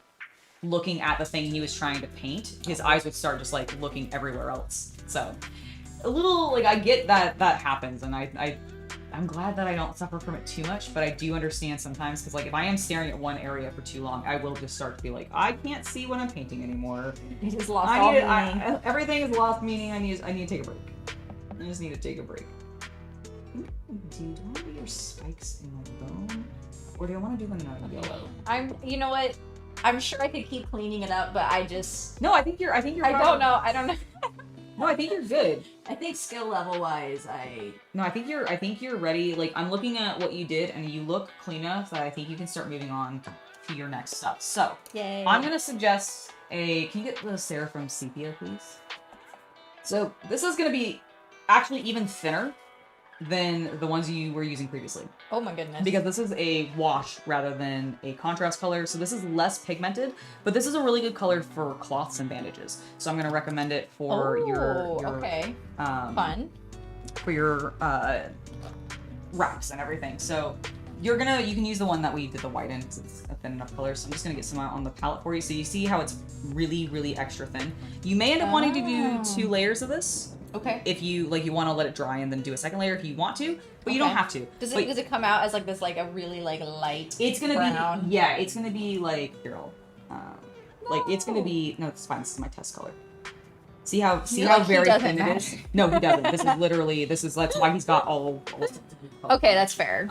looking at the thing he was trying to paint. His eyes would start just like looking everywhere else. So a little like, I get that happens, and I'm glad that I don't suffer from it too much, but I do understand sometimes, because like if I am staring at one area for too long, I will just start to be like, I can't see what I'm painting anymore. You just lost all meaning. Everything is lost meaning. I need to take a break. I just need to take a break. Do I want to do your spikes in my bone, or do I want to do them in yellow? You know what? I'm sure I could keep cleaning it up, but I just... No, I think you're. I don't know. No, I think you're good. I think skill level wise, I think you're ready. Like, I'm looking at what you did, and you look clean enough that I think you can start moving on to your next stuff. So, yay. I'm gonna suggest can you get the Seraphim Sepia, please? So, this is gonna be actually even thinner than the ones you were using previously. Oh my goodness. Because this is a wash rather than a contrast color, so this is less pigmented, but this is a really good color for cloths and bandages. So I'm going to recommend it for your okay. Fun. For your wraps and everything. So you can use the one that we did the white in, because it's a thin enough color. So I'm just going to get some out on the palette for you, so you see how it's really, really extra thin. You may end up wanting to do 2 layers of this. Okay. If you want to let it dry and then do a second layer if you want to, but you don't have to. Does it come out as like this, like a really like light? It's gonna brown? be it's gonna be like like it's gonna be it's fine. This is my test color. See how very thin it is? No, he doesn't. This is literally that's why he's got all Okay, that's fair.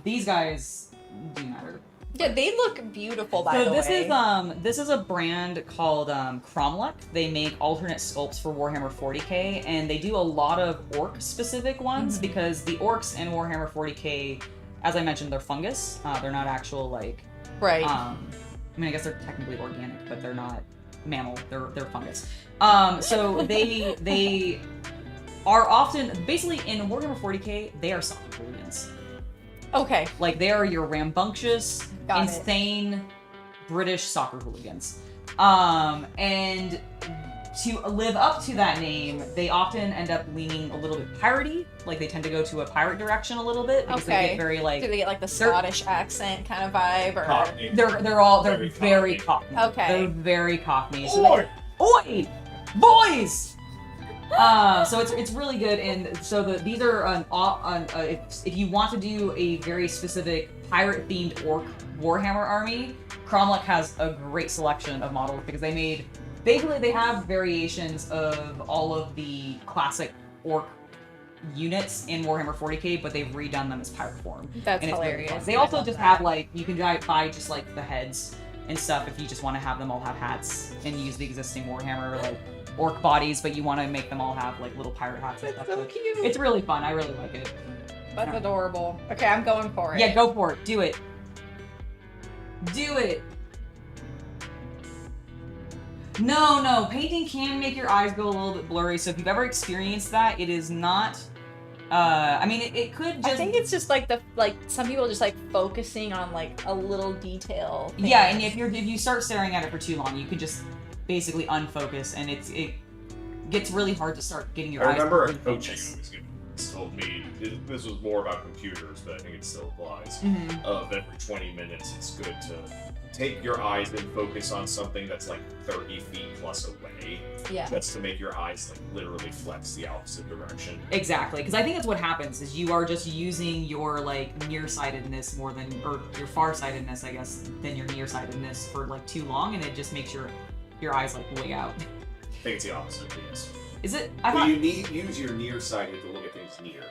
These guys do matter. Yeah, they look beautiful, by the way. So this is a brand called Cromlech. They make alternate sculpts for Warhammer 40k, and they do a lot of orc-specific ones, because the orcs in Warhammer 40k, as I mentioned, they're fungus. They're not actual, like... Right. I mean, I guess they're technically organic, but they're not mammal. They're fungus. So they are often... Basically, in Warhammer 40k, they are soft Booleans. Okay. Like they are your rambunctious, Got it. insane British soccer hooligans. And to live up to that name, they often end up leaning a little bit piratey. Like they tend to go to a pirate direction a little bit because they Okay. get very like Do they get like the Scottish accent kind of vibe, or? Cockney. they're very cockney. Okay. They're very cockney. So Oi! Oi! Boys! So it's really good, and so these are if you want to do a very specific pirate-themed orc Warhammer army, Cromlech has a great selection of models because they have variations of all of the classic orc units in Warhammer 40k, but they've redone them as pirate form. That's and it's really hilarious. fun. They I also love just that. have like you can buy just like the heads and stuff if you just want to have them all have hats and use the existing Warhammer like orc bodies, but you want to make them all have like little pirate hats and stuff. so cute. It's really fun. I really like it. That's adorable. Okay, I'm going for it. Yeah, go for it. Do it. Do it. No. Painting can make your eyes go a little bit blurry. So if you've ever experienced that, it is not. I mean, it could just. I think it's just like some people just like focusing on like a little detail. Yeah, and thing. if you start staring at it for too long, you can just basically unfocus, and it gets really hard to start getting your I eyes. remember a really coach focused. who told me this was more about computers, but I think it still applies. Mhm. Of every 20 minutes, it's good to take your eyes and focus on something that's like 30 feet plus away, Yeah. just to make your eyes like literally flex the opposite direction. Exactly, because I think that's what happens is you are just using your like nearsightedness more than, or your farsightedness, I guess, than your nearsightedness for like too long, and it just makes your eyes like way out. I think it's the opposite, yes. Is it? I Well, thought you need use your nearsighted to look at things near.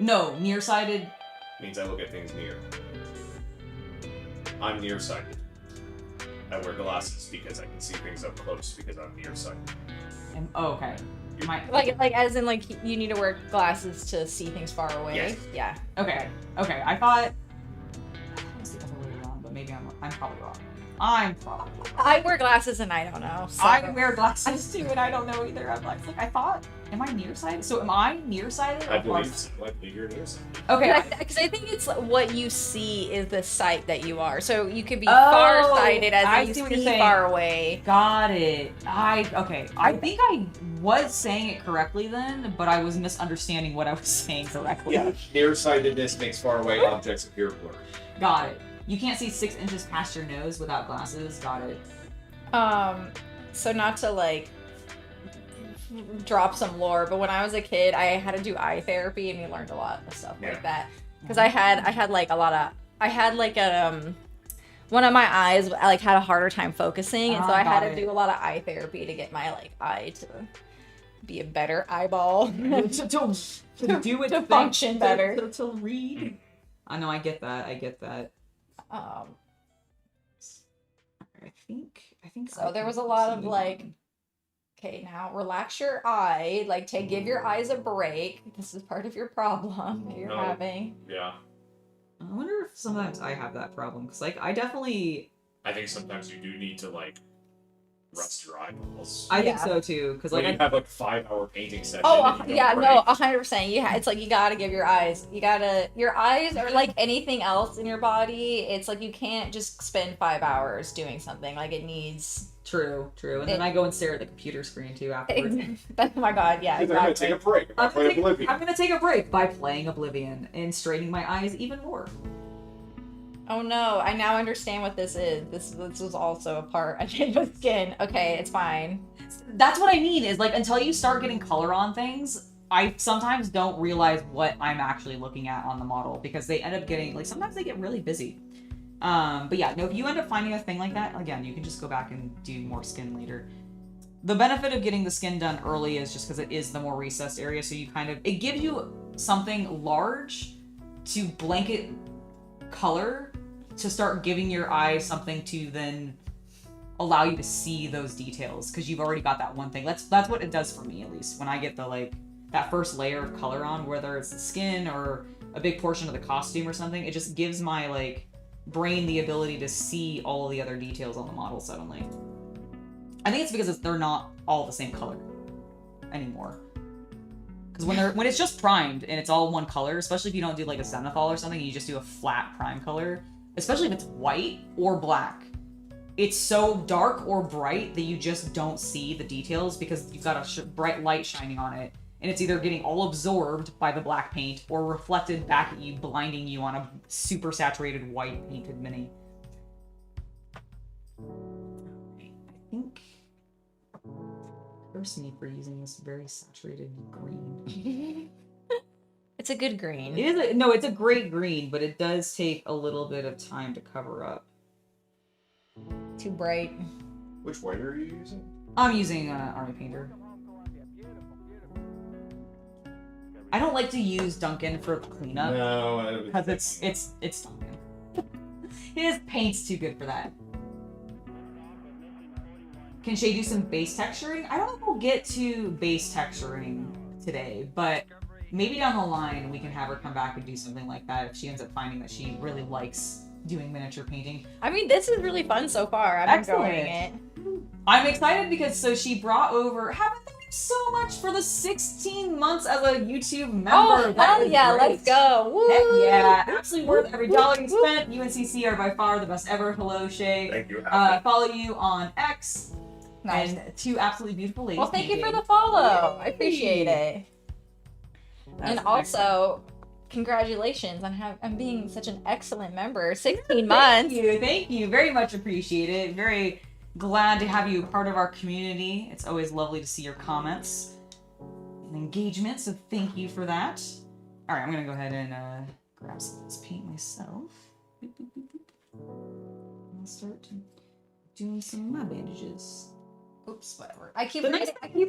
no nearsighted. Means I look at things near. I'm nearsighted. I wear glasses because I can see things up close because I'm nearsighted. Oh, okay. Like as in like you need to wear glasses to see things far away. Yes. Yeah. Okay. I thought. Let's see if I'm really wrong, but maybe I'm probably wrong. I'm probably wrong. I wear glasses and I don't know. So. I wear glasses too, and I don't know either. I'm like I thought. Am I nearsighted? So am I nearsighted? I believe so. I believe you're nearsighted. Okay. Because I think it's what you see is the sight that you are. So you could be Oh, farsighted I as in see you what you're see saying. far away. Got it. I think I was saying it correctly then, but I was misunderstanding what I was saying correctly. Yeah, nearsightedness makes far away objects appear blurry. Got it. You can't see 6 inches past your nose without glasses. Got it. So not to like drop some lore, but when I was a kid, I had to do eye therapy, and we learned a lot of stuff like that. Because I had like a lot of one of my eyes like had a harder time focusing, and so I had got to it. do a lot of eye therapy to get my like eye to be a better eyeball. to do it to function better. to read. I know. I get that. I think. So there was a lot of like, okay, now relax your eye, like give your eyes a break. This is part of your problem that you're No. having. Yeah. I wonder if sometimes I have that problem because like I definitely. I think sometimes you do need to like rest your eyeballs. I think Yeah. so too because When like you have like 5-hour painting session. Oh, and you yeah, don't no, break. 100%. It's like you gotta give your eyes. Your eyes are like anything else in your body. It's like you can't just spend 5 hours doing something. Like it needs. True, and then I go and stare at the computer screen too afterwards. Oh my god, yeah. I'm gonna Exactly. take a break. I'm gonna play Oblivion. I'm gonna take a break by playing Oblivion and straining my eyes even more. Oh no, I now understand what this is. This was also a part I did with skin. Okay, it's fine. That's what I mean is like until you start getting color on things, I sometimes don't realize what I'm actually looking at on the model because they end up getting like sometimes they get really busy. But yeah, no, if you end up finding a thing like that, again, you can just go back and do more skin later. The benefit of getting the skin done early is just because it is the more recessed area, so you it gives you something large to blanket color to start giving your eyes something to then allow you to see those details because you've already got that one thing. That's what it does for me, at least when I get the like that first layer of color on, whether it's the skin or a big portion of the costume or something. It just gives my like brain the ability to see all of the other details on the model suddenly. I think it's because they're not all the same color anymore. Because when it's just primed and it's all one color, especially if you don't do like a zenithal or something, you just do a flat prime color, especially if it's white or black, it's so dark or bright that you just don't see the details because you've got a bright light shining on it, and it's either getting all absorbed by the black paint or reflected back at you, blinding you on a super saturated white painted mini. I think curse me for using this very saturated green. It's a good green. It is no, it's a great green, but it does take a little bit of time to cover up. Too bright. Which white are you using? I'm using Army Painter. I don't like to use Duncan for cleanup No, because it's Duncan. His paint's too good for that. Can Shea do some base texturing? I don't know if we'll get to base texturing today, but maybe down the line we can have her come back and do something like that if she ends up finding that she really likes doing miniature painting. I mean, this is really fun so far. I'm enjoying it. I'm excited because she brought over. Haven't thank you so much for the 16 months as a YouTube member. Oh, hell yeah, great. let's go. Woo! Heck yeah, absolutely worth every dollar you spent. UNCC are by far the best ever. Hello, Shea. Thank you. Follow you on X. Nice. And two absolutely beautiful ladies. Well, thank you for painting. the follow. Yay. I appreciate it. That's And also, congratulations on being such an excellent member. 16 months. Thank you. Very much appreciate it. Very glad to have you part of our community. It's always lovely to see your comments and engagement, so thank you for that. All right, I'm gonna go ahead and grab some of this paint myself. Boop, boop, boop, boop. I'll start doing some of my bandages. Oops, whatever. I keep But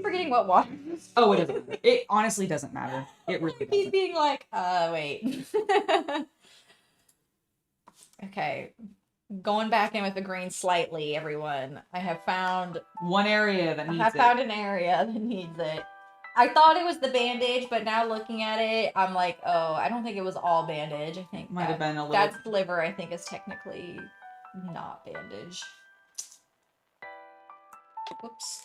forgetting what water. Oh, it doesn't. It honestly doesn't matter. It really I keep doesn't. being like, wait. Okay. Going back in with the green slightly, everyone. I have found One area that needs I it. found an area that needs it. I thought it was the bandage, but now looking at it, I'm like, oh, I don't think it was all bandage. I think Might have been a little. that sliver, I think, is technically not bandage. Whoops.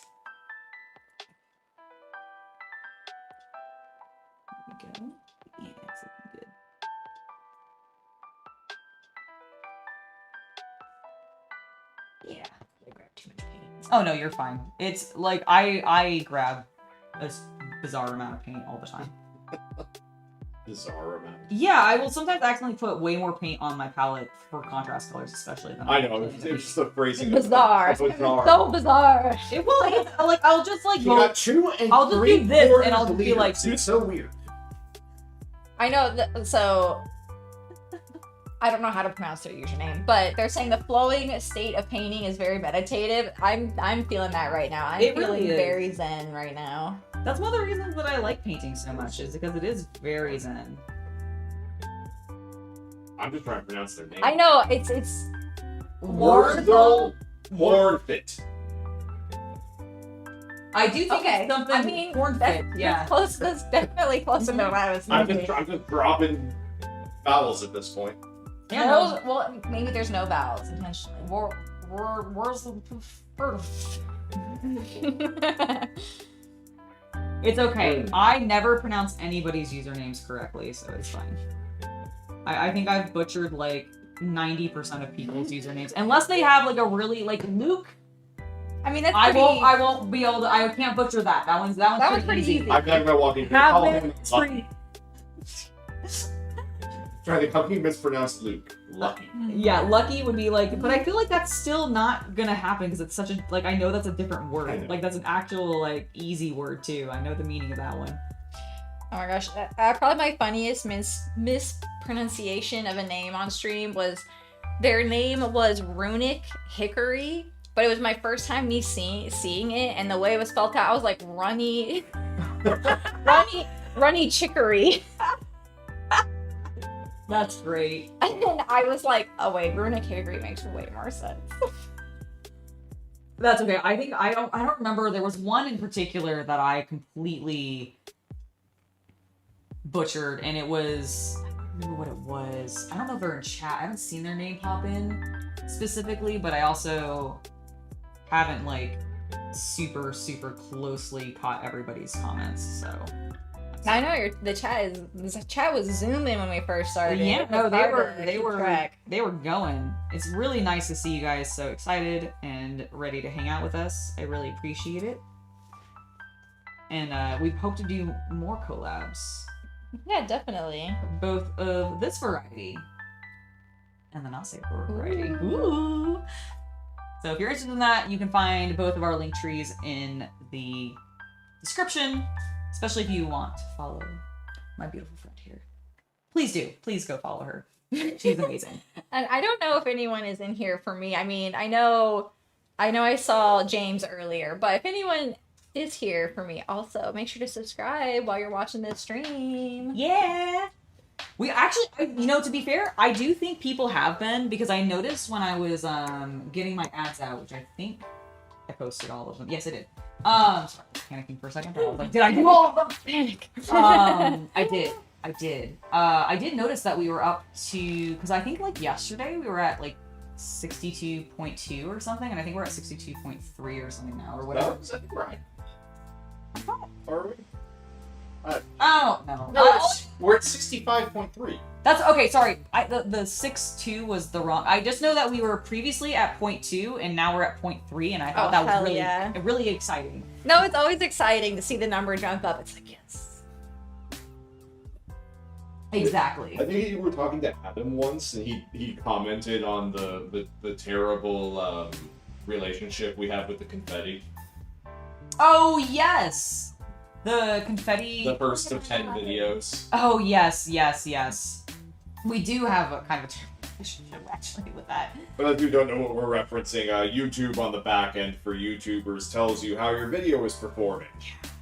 There we go. Yeah, it's looking good. Yeah, I grabbed too much paint. Oh no, you're fine. It's like I grab a bizarre amount of paint all the time. Bizarre amount. Yeah, I will sometimes accidentally put way more paint on my palette for contrast colors, especially. Than I know, it's just the phrasing. Bizarre. Bizarre. So bizarre. It will. It's, like I'll just like You go. got 2 and I'll just 3 do this, quarters and I'll just be liters. like- It's so weird. I know that, so I don't know how to pronounce their username, but they're saying the flowing state of painting is very meditative. I'm feeling that right now. I'm It feeling really is. very zen right now. That's one of the reasons that I like painting so much is because it is very zen. I'm just trying to pronounce their name. I know it's Wardle Warfit. I do think okay. it's something. I mean, corn that's, fit, yeah. that's close. That's definitely closer to what I was I'm thinking. just dropping vowels at this point. Yeah, no. Well, maybe there's no vowels intentionally. It's okay. I never pronounce anybody's usernames correctly, so it's fine. I think I've butchered like 90% of people's usernames, unless they have like a really like Luke. I mean, that's I pretty. won't be able to. I can't butcher that. That one's pretty easy. I'm not gonna walk in here. Have Call been him pretty. Try the company mispronounced Luke. Lucky. Yeah, lucky would be like, but I feel like that's still not gonna happen because it's such a like I know that's a different I word. know. Like that's an actual like easy word too. I know the meaning of that one. Oh my gosh, probably my funniest mispronunciation of a name on stream was their name was Runic Hickory, but it was my first time me seeing it, and the way it was spelled out, I was like runny Chicory. That's great. And then I was like, oh wait, Runic Hickory makes way more sense. That's okay. I think I don't remember. There was one in particular that I completely butchered, and it was I don't remember what it was. I don't know if they're in chat. I haven't seen their name pop in specifically, but I also haven't like super closely caught everybody's comments, so I know the chat was zooming when we first started. Yeah, It no, was they hard were to they keep were track. they were going. It's really nice to see you guys so excited and ready to hang out with us. I really appreciate it. And we hope to do more collabs, Yeah, definitely. both of this variety and the not safe variety. Ooh. Ooh. So if you're interested in that, you can find both of our link trees in the description, especially if you want to follow my beautiful friend here. Please do. Please go follow her. She's amazing. And I don't know if anyone is in here for me. I mean, I know I saw James earlier, but if anyone is here for me, also make sure to subscribe while you're watching this stream. Yeah. We actually, to be fair, I do think people have been, because I noticed when I was getting my ads out, which I think I posted all of them. Yes, I did. Sorry, panicking for a second. I was like, did I do all of them? Panic. I did. I did notice that we were up to, because I think like yesterday we were at like 62.2 or something, and I think we're at 62.3 or something now, or whatever. Is that right? Are we? I don't know. We're at 65.3. That's okay. Sorry, the 6.2 was the wrong. I just know that we were previously at 0.2 and now we're at 0.3, and I thought that was hell really, yeah. really exciting. No, it's always exciting to see the number jump up. It's like, yes. Exactly. I think you were talking to Adam once, and he commented on the terrible relationship we have with the confetti. Oh yes, the confetti. The first of 10 videos. Oh yes. We do have a kind of a relationship actually with that. For those who don't know what we're referencing, YouTube on the back end for YouTubers tells you how your video is performing.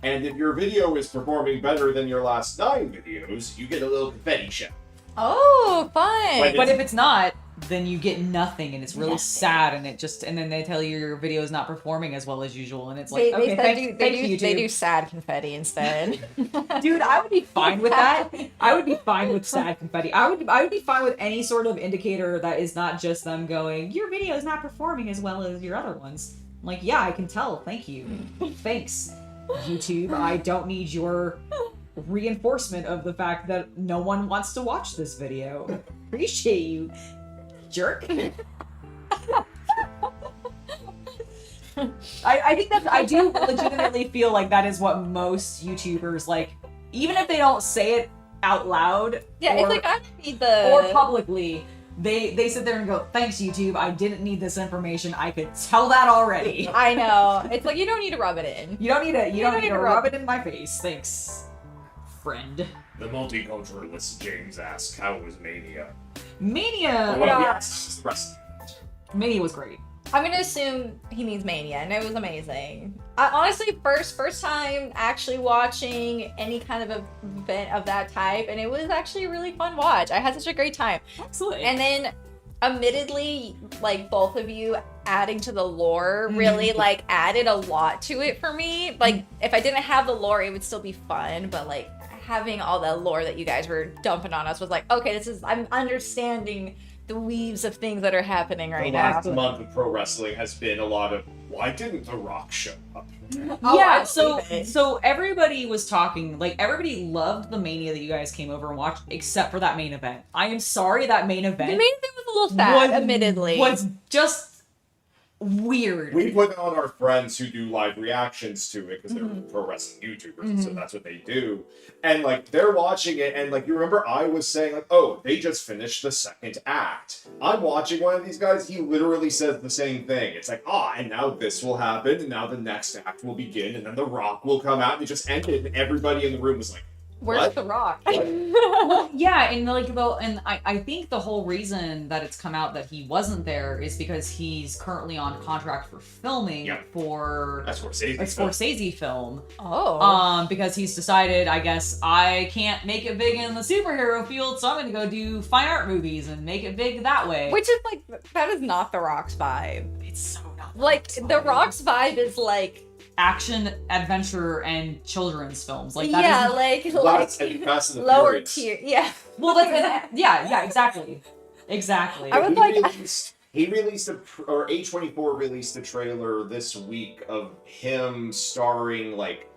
And if your video is performing better than your last 9 videos, you get a little confetti shout. Oh, fun. But if it's not, then you get nothing, and it's really Nothing. sad, and then they tell you your video is not performing as well as usual, and it's like, okay, thank you, they YouTube. do sad confetti instead. Dude, I would be fine with that. I would be fine with sad confetti. I would be fine with any sort of indicator that is not just them going, your video is not performing as well as your other ones. I'm like, yeah, I can tell. Thank you. Thanks, YouTube. I don't need your reinforcement of the fact that no one wants to watch this video. Appreciate you, jerk. I think that I do legitimately feel like that is what most YouTubers, like, even if they don't say it out loud, Yeah, or, it's like I don't need the or publicly, they sit there and go, thanks YouTube, I didn't need this information, I could tell that already. I know. It's like you don't need to rub it in. You don't need to rub it in my face. Thanks, friend. The multiculturalist James asks, how was Mania? Mania. Oh, well, yes, the rest. Mania was great. I'm gonna assume he means Mania, and it was amazing. I, honestly, first time actually watching any kind of event of that type, and it was actually a really fun watch. I had such a great time. Absolutely. And then, admittedly, like both of you adding to the lore really like added a lot to it for me. Like if I didn't have the lore, it would still be fun, but like having all the lore that you guys were dumping on us was like, okay, I'm understanding the weaves of things that are happening right The now. last month of pro wrestling has been a lot of, why didn't The Rock show up? Oh, Yeah, I so believe it. so everybody was talking, like everybody loved the Mania that you guys came over and watched, except for that main event. I am sorry, that main The event main thing was a little sad, admittedly. was just weird. We put on our friends who do live reactions to it because they're pro wrestling YouTubers, and so that's what they do. And like they're watching it, and like you remember, I was saying like, "Oh, they just finished the second act." I'm watching one of these guys. He literally says the same thing. It's like, and now this will happen, and now the next act will begin, and then The Rock will come out, and it just ended, and everybody in the room was like, Where's What? The Rock? Well, yeah, and like I think the whole reason that it's come out that he wasn't there is because he's currently on contract for filming for "That's Scorsese." a Scorsese film. Oh. Because he's decided, I guess, I can't make it big in the superhero field, so I'm gonna go do fine art movies and make it big that way. Which is like, that is not The Rock's vibe. It's so not Like, The Rock's vibe is like, action, adventure, and children's films. Like that yeah, is Fast and the lower Furious. tier. Yeah. well, that's yeah, exactly. I was like, He released or A24 released a trailer this week of him starring like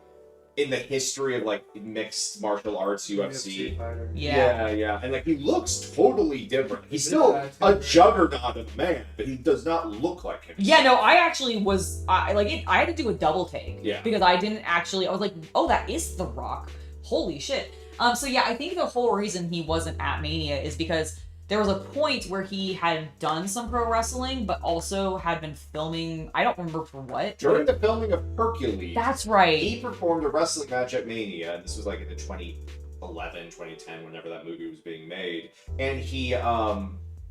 in the history of like mixed martial arts UFC. fighter. Yeah. And like he looks totally different. He's still a juggernaut of a man, but he does not look like him. Yeah, no, I actually was, I had to do a double take. Yeah. Because I didn't actually, I was like, oh, that is The Rock. Holy shit. So yeah, I think the whole reason he wasn't at Mania is because there was a point where he had done some pro wrestling, but also had been filming, I don't remember for what. During the filming of Hercules, That's right. he performed a wrestling match at Mania. This was like in the 2011, 2010, whenever that movie was being made. And he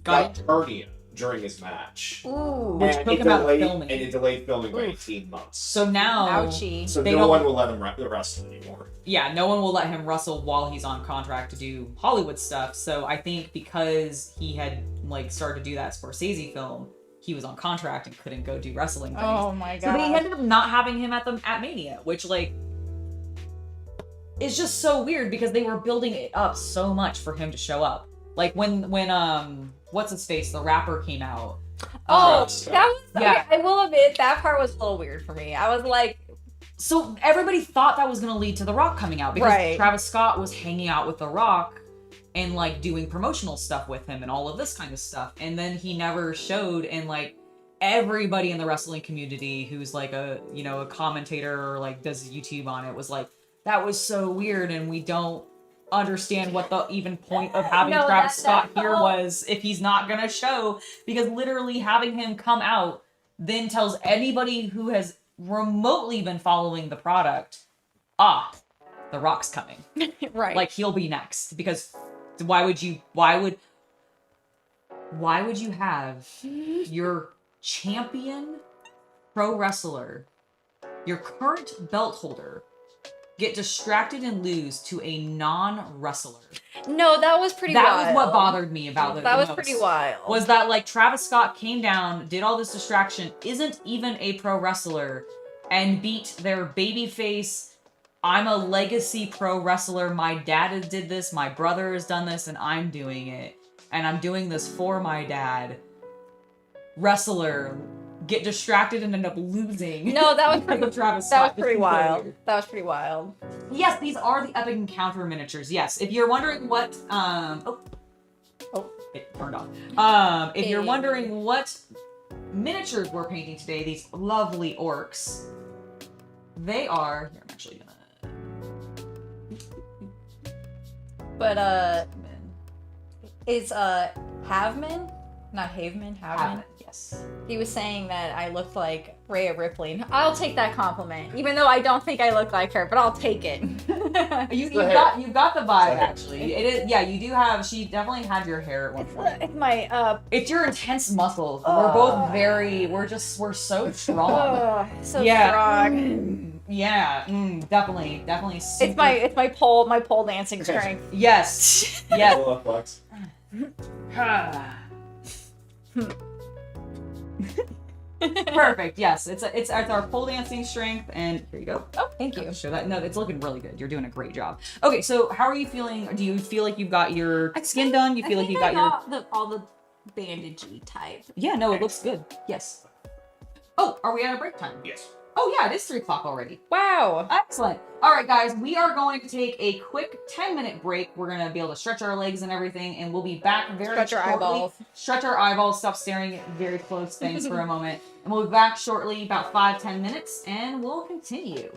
got hernia during his match. Ooh. Which And took it him out of delayed- filming. And it delayed filming by Oof. 18 months. So now, Ouchie. So they no don't- one will let him wrestle anymore. yeah, no one will let him wrestle while he's on contract to do Hollywood stuff. So I think because he had like started to do that Scorsese film, he was on contract and couldn't go do wrestling things. Oh my So they god. ended up not having him at Mania, which like is just so weird because they were building it up so much for him to show up. Like when what's his face, the rapper came out. Oh, Travis that was. Yeah. Okay, I will admit that part was a little weird for me. I was like, So everybody thought that was going to lead to The Rock coming out because Right. Travis Scott was hanging out with The Rock and like doing promotional stuff with him and all of this kind of stuff. And then he never showed, and like everybody in the wrestling community who's like a commentator or like does YouTube on it was like, that was so weird and we don't understand what the even point of having No, Travis that- Scott that- here was if he's not going to show, because literally having him come out then tells anybody who has remotely been following the product, The Rock's coming. right. Like he'll be next, because why would you have your champion pro wrestler, your current belt holder, get distracted and lose to a non-wrestler? no, that was pretty That wild. was what bothered me about it. That the was most. pretty wild. Was that like Travis Scott came down, did all this distraction, isn't even a pro wrestler, and beat their babyface, I'm a legacy pro wrestler, my dad did this, my brother has done this, and I'm doing it. And I'm doing this for my dad. Wrestler, get distracted and end up losing. No, that was because pretty. of Travis That Scott. was This pretty is so wild. weird. That was pretty wild. Yes, these are the Epic Encounter miniatures. Yes, if you're wondering what, it turned off. If you're wondering what miniatures we're painting today, these lovely orcs, they are. Here, I'm actually gonna. But it's Haveman, not Haveman, Haveman. Yes. He was saying that I looked like Rhea Ripley. I'll take that compliment, even though I don't think I look like her, but I'll take it. You've the hair. got the vibe hair. actually. It is, yeah, you do have. She definitely had your hair at one point. It's my It's your intense muscles. We're both we're so strong. so Yeah. strong. Yeah, definitely. It's my pole dancing strength. Yes. Yes. Little flex. Perfect. Yes, it's our pole dancing strength, and here you go. Oh, thank you. Show that. No, it's looking really good. You're doing a great job. Okay, so how are you feeling? Do you feel like you've got your skin done? You feel like you got your? all the bandagey type. Yeah. No, it looks good. Yes. Oh, are we at a break time? Yes. Oh yeah, it is 3 o'clock already. Wow. Excellent. All right, guys, we are going to take a quick 10-minute break. We're going to be able to stretch our legs and everything, and we'll be back very Stretch our shortly. eyeballs. Stretch our eyeballs. Stop staring at very close things for a moment. And we'll be back shortly, about 5-10 minutes, and we'll continue.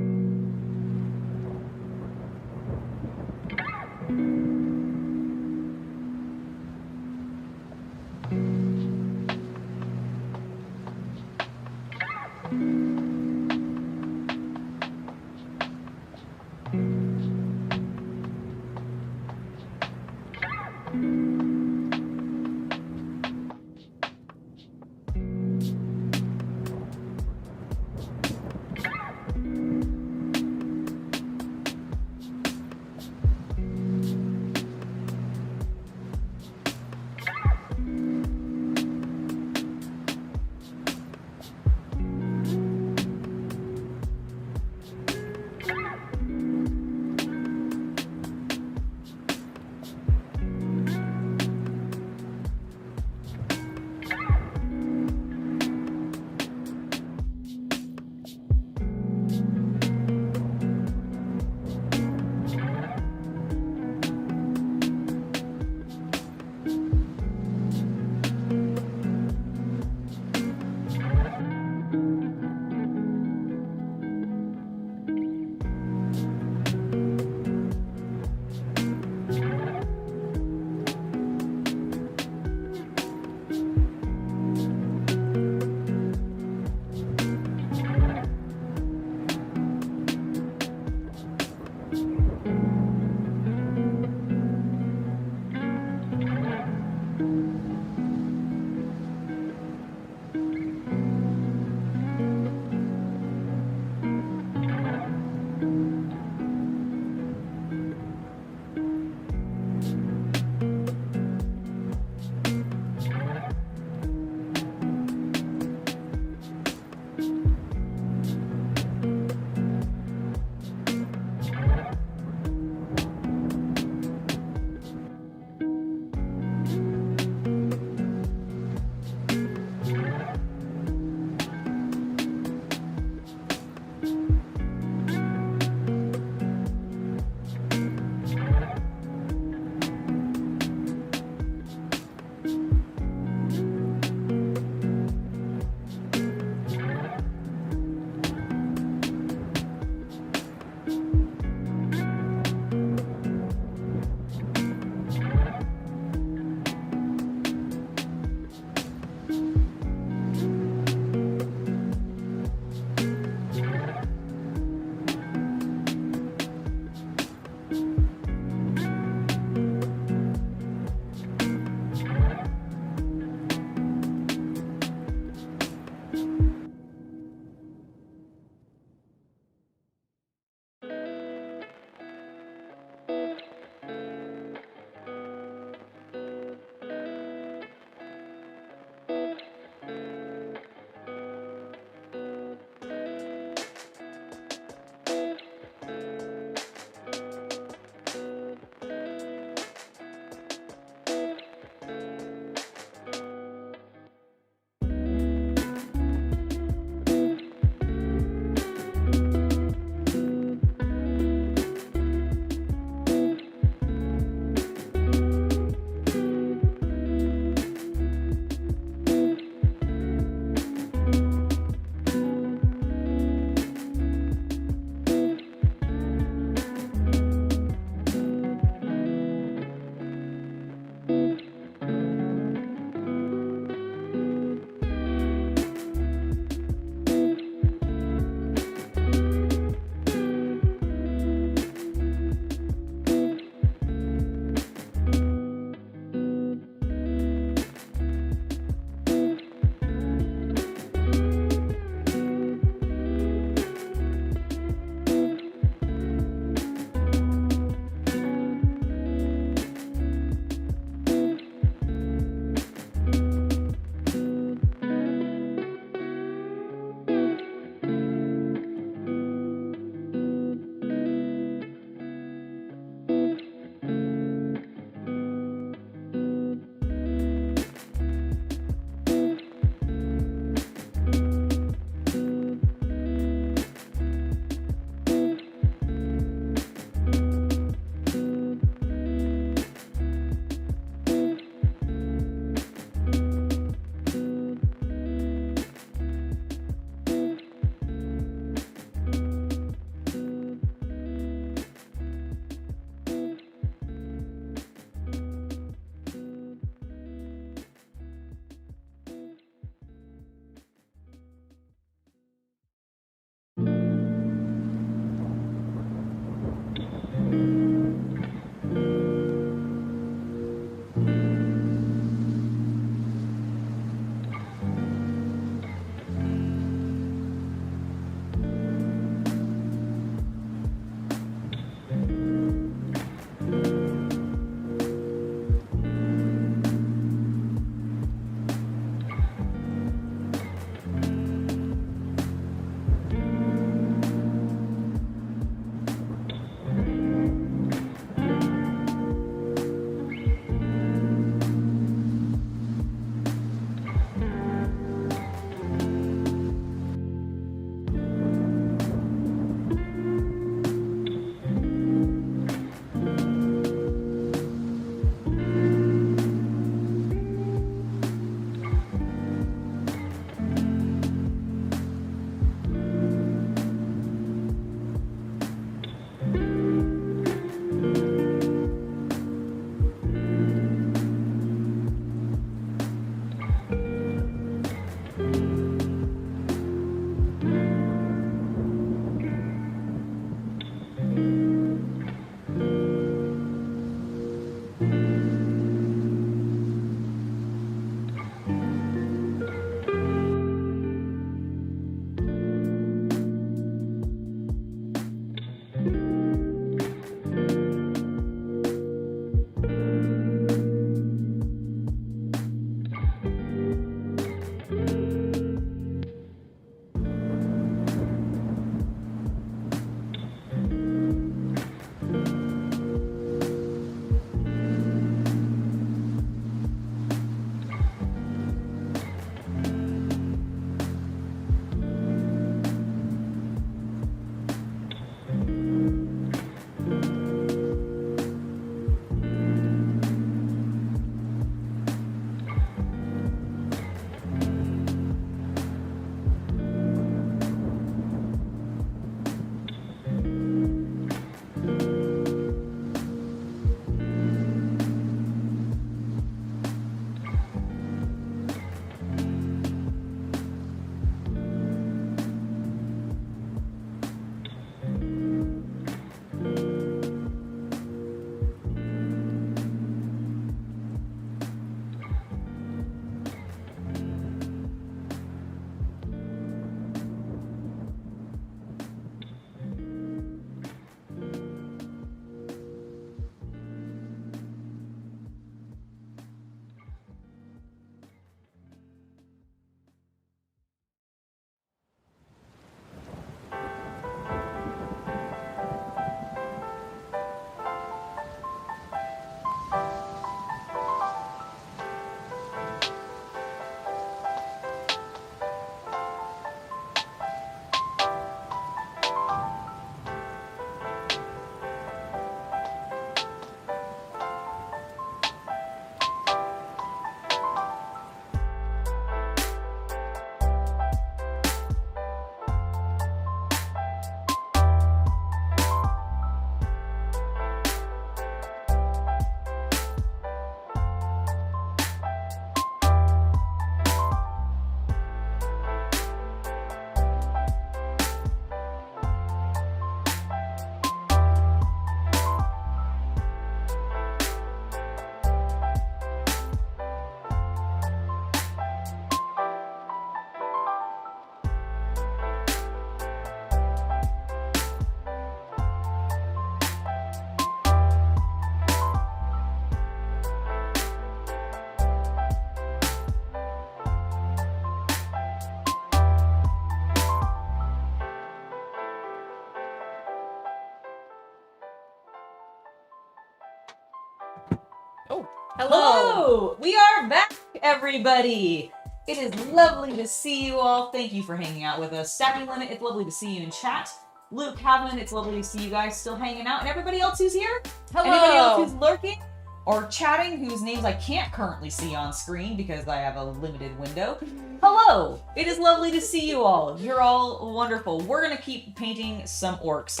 Oh, Hello! We are back, everybody! It is lovely to see you all. Thank you for hanging out with us. Stacking Limit, it's lovely to see you in chat. Luke Havlin, it's lovely to see you guys still hanging out. And everybody else who's here? Hello. Anybody else who's lurking or chatting whose names I can't currently see on screen because I have a limited window? Hello! It is lovely to see you all. You're all wonderful. We're gonna keep painting some orcs.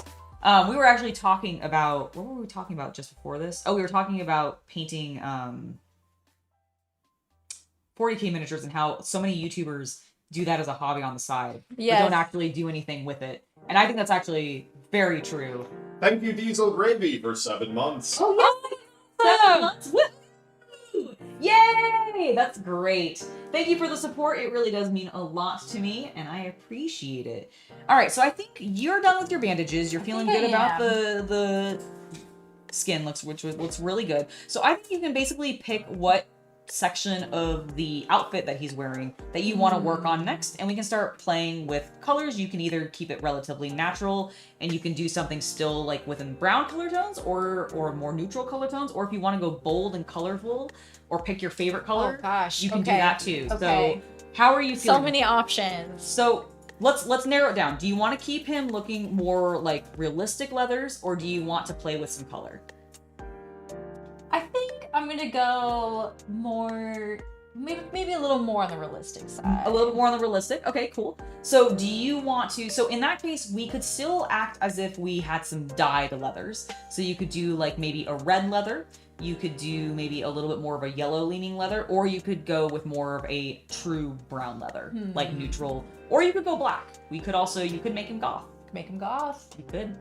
We were actually talking about, what were we talking about just before this? Oh, we were talking about painting 40k miniatures and how so many YouTubers do that as a hobby on the side. Yes. But don't actually do anything with it. And I think that's actually very true. Thank you, Diesel Gravy, for 7 months. Oh, yes! 7 months! Woo! Yay! That's great. Thank you for the support. It really does mean a lot to me, and I appreciate it. All right, so I think you're done with your bandages. You're feeling good about the skin, which looks really good. So I think you can basically pick what section of the outfit that he's wearing that you want to work on next, and we can start playing with colors. You can either keep it relatively natural and you can do something still like within brown color tones or more neutral color tones, or if you want to go bold and colorful or pick your favorite color, Oh gosh, you can do that too. Okay. So how are you feeling? So many options. So let's narrow it down. Do you want to keep him looking more like realistic leathers, or do you want to play with some color? I think I'm gonna go more, maybe a little more on the realistic side. A little more on the realistic. Okay, cool. So do you want to, so in that case, we could still act as if we had some dyed leathers. So you could do like maybe a red leather. You could do maybe a little bit more of a yellow leaning leather, or you could go with more of a true brown leather, like neutral, or you could go black. You could make him goth. Make him goth. You could.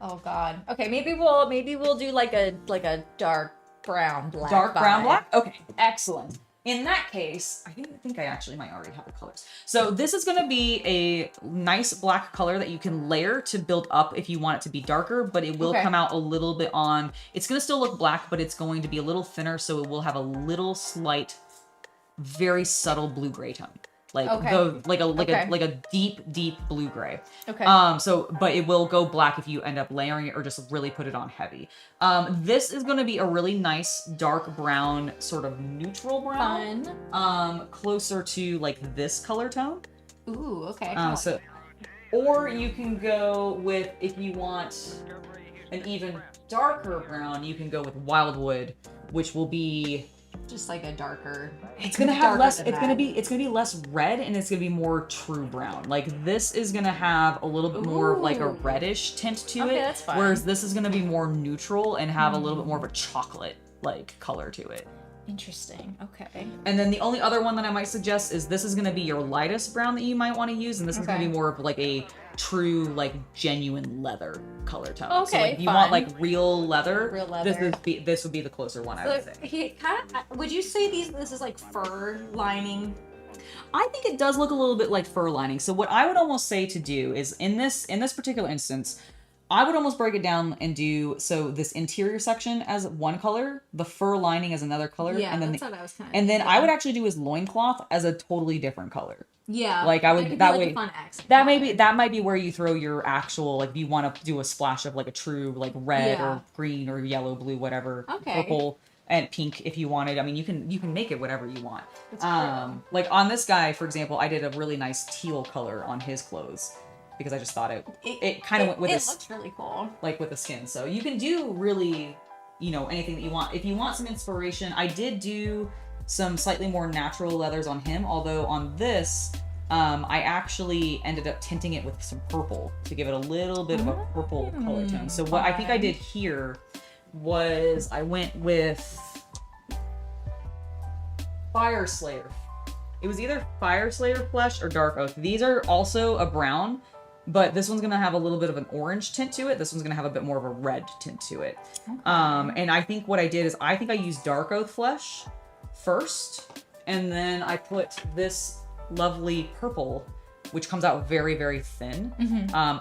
Oh god. Okay, maybe we'll do like a dark brown black. Dark brown vibe. black? Okay, excellent. In that case, I think I actually might already have the colors. So this is gonna be a nice black color that you can layer to build up if you want it to be darker, but it will come out a little bit on, it's gonna still look black, but it's going to be a little thinner, so it will have a little slight, very subtle blue-gray tone. Like a deep blue gray. Okay. But it will go black if you end up layering it or just really put it on heavy. This is going to be a really nice dark brown, sort of neutral brown. Fun. Closer to like this color tone. Ooh, okay. Or you can go with, if you want an even darker brown, you can go with Wildwood, which will be just like a darker. It's gonna have less. It's gonna be less red, and it's gonna be more true brown. Like this is gonna have a little bit more of like a reddish tint to it. That's fine. Whereas this is gonna be more neutral and have a little bit more of a chocolate like color to it. Interesting. Okay. And then the only other one that I might suggest is this is gonna be your lightest brown that you might want to use, and this is gonna be more of like a true, like genuine leather color tone. Okay, so like if you want like real leather, this would be the closer one, I would say. He kind of. Would you say this is like fur lining? I think it does look a little bit like fur lining. So what I would almost say to do is in this particular instance, I would almost break it down and do this interior section as one color, the fur lining as another color, Yeah, and then that's what I was kind of. and then I would actually do his loincloth as a totally different color. Yeah, like I would that way. A fun accent. That might be where you throw your actual, like if you want to do a splash of like a true like red or green or yellow, blue, whatever, purple and pink if you wanted. I mean, you can make it whatever you want. Like on this guy, for example, I did a really nice teal color on his clothes because I just thought it kind of went with this. It looks really cool. Like with the skin. So you can do really, anything that you want. If you want some inspiration, I did do some slightly more natural leathers on him, although on this, I actually ended up tinting it with some purple to give it a little bit of a purple color tone. So what I think I did here was I went with Fire Slayer. It was either Fire Slayer Flesh or Dark Oath. These are also a brown, but this one's gonna have a little bit of an orange tint to it. This one's gonna have a bit more of a red tint to it. And I think what I did is I think I used Dark Oath Flesh first, and then I put this lovely purple, which comes out very, very thin,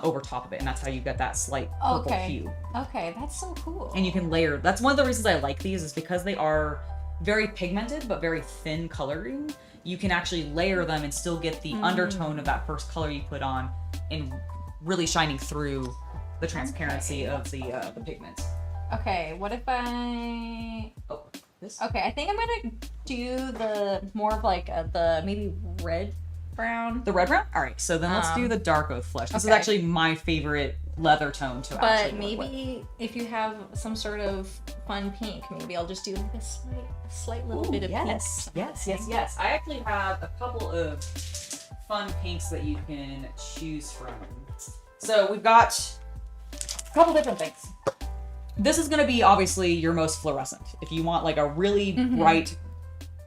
over top of it, and that's how you get that slight purple hue. Okay, that's so cool. And you can layer. That's one of the reasons I like these, is because they are very pigmented but very thin coloring. You can actually layer them and still get the undertone of that first color you put on, and really shining through the transparency of the pigment. Okay, what if I... Oh, this. Okay, I think I'm gonna do the more of like the maybe red brown. The red brown? All right, so then let's do the dark oath flesh. This is okay. actually my favorite leather tone to But actually work with. maybe if you have some sort of fun pink, maybe I'll just do like a slight little bit of yes, pink. yes. I actually have a couple of fun pinks that you can choose from. So we've got a couple different things. This is going to be obviously your most fluorescent. If you want like a really bright,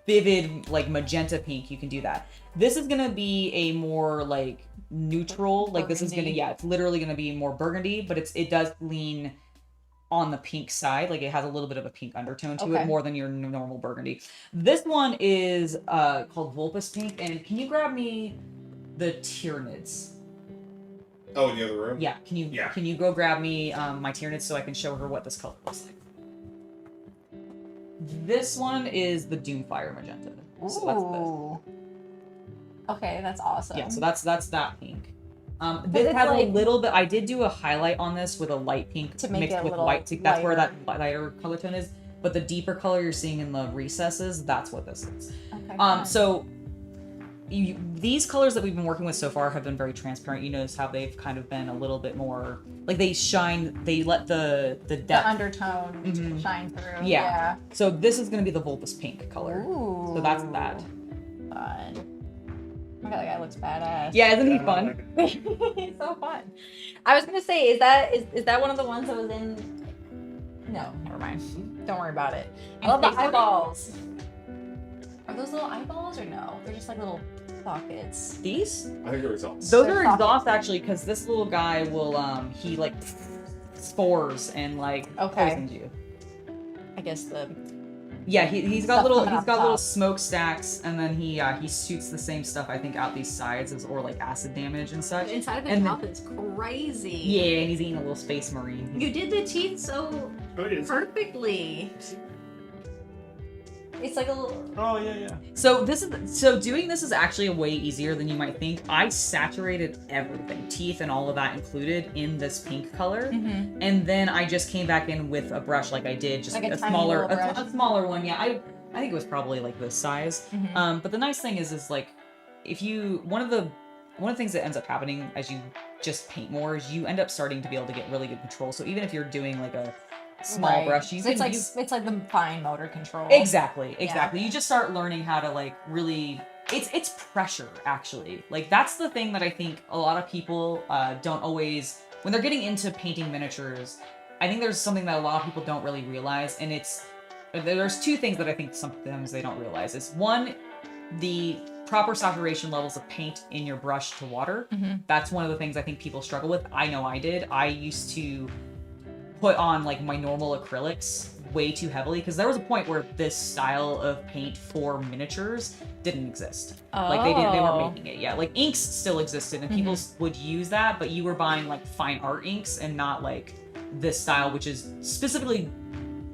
vivid, like magenta pink, you can do that. This is going to be a more like neutral, like this is going to, it's literally going to be more burgundy, but it does lean on the pink side. Like it has a little bit of a pink undertone to it more than your normal burgundy. This one is called Vulpus Pink. And can you grab me the Tyranids? Oh, in the other room? Yeah, can you go grab me my Tyranids so I can show her what this color looks like? This one is the Doomfire Magenta. So that's this. Okay, that's awesome. Yeah, so that's that pink. This has like, a little bit. I did do a highlight on this with a light pink to make mixed it with white. That's where that lighter color tone is. But the deeper color you're seeing in the recesses, that's what this is. Okay. So these colors that we've been working with so far have been very transparent. You notice how they've kind of been a little bit more like they shine. They let the depth, the undertone shine through. Yeah. So this is going to be the Vulpus Pink color. Ooh. So that's that. Fun. Oh my god, that guy looks badass. Yeah, isn't he fun? He's so fun. I was gonna say, is that one of the ones that was in? No, never mind. Don't worry about it. I love the eyeballs. Are those little eyeballs or no? They're just like little pockets. These? I think they're exhaust. Those are exhaust actually, because this little guy will he like spores and like poisons you. I guess the he's got little smokestacks, and then he shoots the same stuff I think out these sides or like acid damage and such. The inside of his mouth is crazy. Yeah, he's eating a little space marine. You did the teeth so perfectly. It's like a little. Oh yeah. So doing this is actually way easier than you might think. I saturated everything, teeth and all of that included, in this pink color, and then I just came back in with a brush like I did, just like a smaller one. Yeah, I think it was probably like this size. But the nice thing is like if you one of the things that ends up happening as you just paint more is you end up starting to be able to get really good control. So even if you're doing like a small brush, it's like the fine motor control. Exactly. You just start learning how to like really it's pressure actually. Like that's the thing that I think a lot of people don't always, when they're getting into painting miniatures, I think there's something that a lot of people don't really realize, and there's two things that I think sometimes they don't realize. Is one, the proper saturation levels of paint in your brush to water. That's one of the things I think people struggle with. I know I did. I used to put on like my normal acrylics way too heavily because there was a point where this style of paint for miniatures didn't exist. Like they weren't making it yet. Like inks still existed and people would use that, but you were buying like fine art inks and not like this style, which is specifically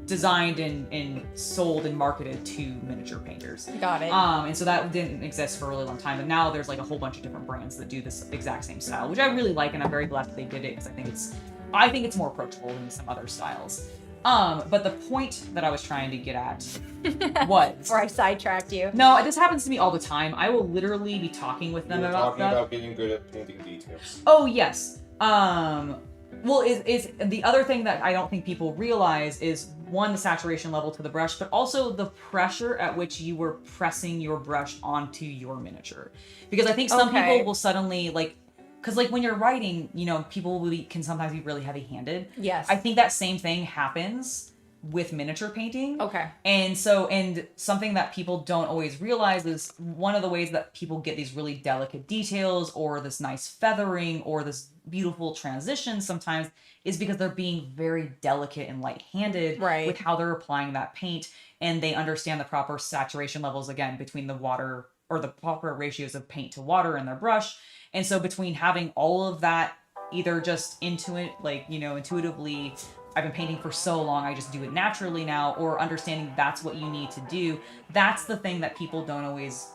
designed and sold and marketed to miniature painters. Got it. And so that didn't exist for a really long time, but now there's like a whole bunch of different brands that do this exact same style, which I really like, and I'm very glad that they did it because I think it's more approachable than some other styles. But the point that I was trying to get at was... Or I sidetracked you. No, this happens to me all the time. I will literally be talking with them about stuff. About getting good at painting details. Oh, yes. Well, is the other thing that I don't think people realize is, one, the saturation level to the brush, but also the pressure at which you were pressing your brush onto your miniature. Because I think some people will suddenly, like... Because, like, when you're writing, you know, people can sometimes be really heavy-handed. Yes. I think that same thing happens with miniature painting. Okay. And something that people don't always realize is one of the ways that people get these really delicate details or this nice feathering or this beautiful transition sometimes is because they're being very delicate and light-handed with how they're applying that paint, and they understand the proper saturation levels, again, between the water or the proper ratios of paint to water in their brush. And so between having all of that either just intuitively, I've been painting for so long, I just do it naturally now, or understanding that's what you need to do, that's the thing that people don't always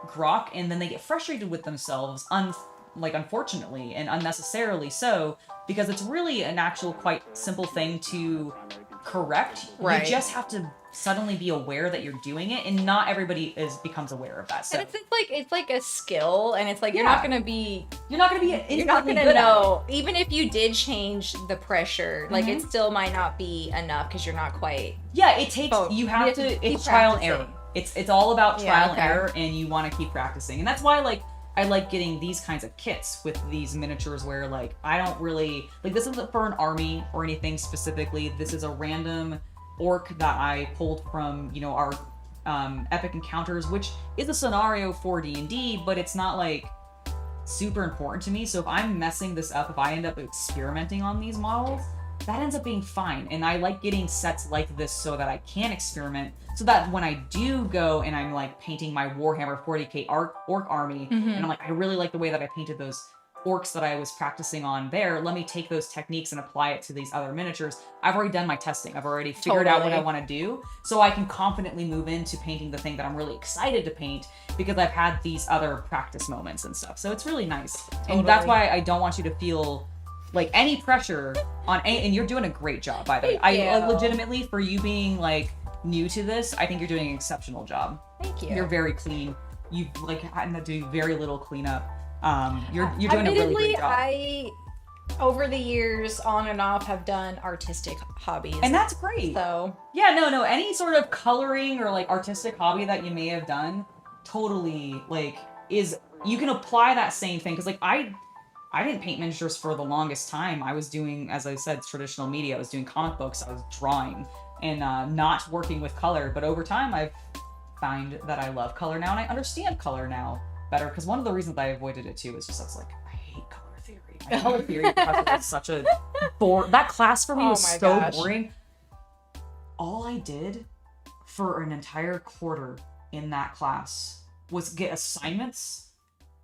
grok, and then they get frustrated with themselves like unfortunately and unnecessarily so, because it's really an actual quite simple thing to correct. Right. You just have to suddenly be aware that you're doing it, and not everybody becomes aware of that. So And it's like a skill, and it's like you're not gonna be know, even if you did change the pressure, like it still might not be enough because you're not quite. Yeah, it takes. Oh, you have to. keep It's trial and practicing. error. It's all about trial okay. and error, and you want to keep practicing. And that's why I like getting these kinds of kits with these miniatures where like I don't really like, this isn't for an army or anything specifically. This is a random orc that I pulled from, you know, our epic encounters, which is a scenario for D&D, but it's not like super important to me. So if I'm messing this up, if I end up experimenting on these models, that ends up being fine. And I like getting sets like this so that I can experiment, so that when I do go and I'm like painting my Warhammer 40k orc army, and I'm like, I really like the way that I painted those orcs that I was practicing on there, let me take those techniques and apply it to these other miniatures. I've already done my testing. I've already figured out what I want to do, so I can confidently move into painting the thing that I'm really excited to paint because I've had these other practice moments and stuff. So it's really nice. And that's why I don't want you to feel like any pressure on any, and you're doing a great job, by the way. I legitimately, for you being like new to this, I think you're doing an exceptional job. Thank you. You're very clean. You've like had to do very little cleanup. You're doing a really great job. I, over the years, on and off, have done artistic hobbies. And that's great. So yeah, no, any sort of coloring or like artistic hobby that you may have done, totally like is, you can apply that same thing. Because like I didn't paint miniatures for the longest time. I was doing, as I said, traditional media. I was doing comic books. I was drawing and not working with color. But over time, I've found that I love color now, and I understand color now better. Because one of the reasons I avoided it too is just that's like, I hate color theory. My color theory professor was such a that class for me was so boring. All I did for an entire quarter in that class was get assignments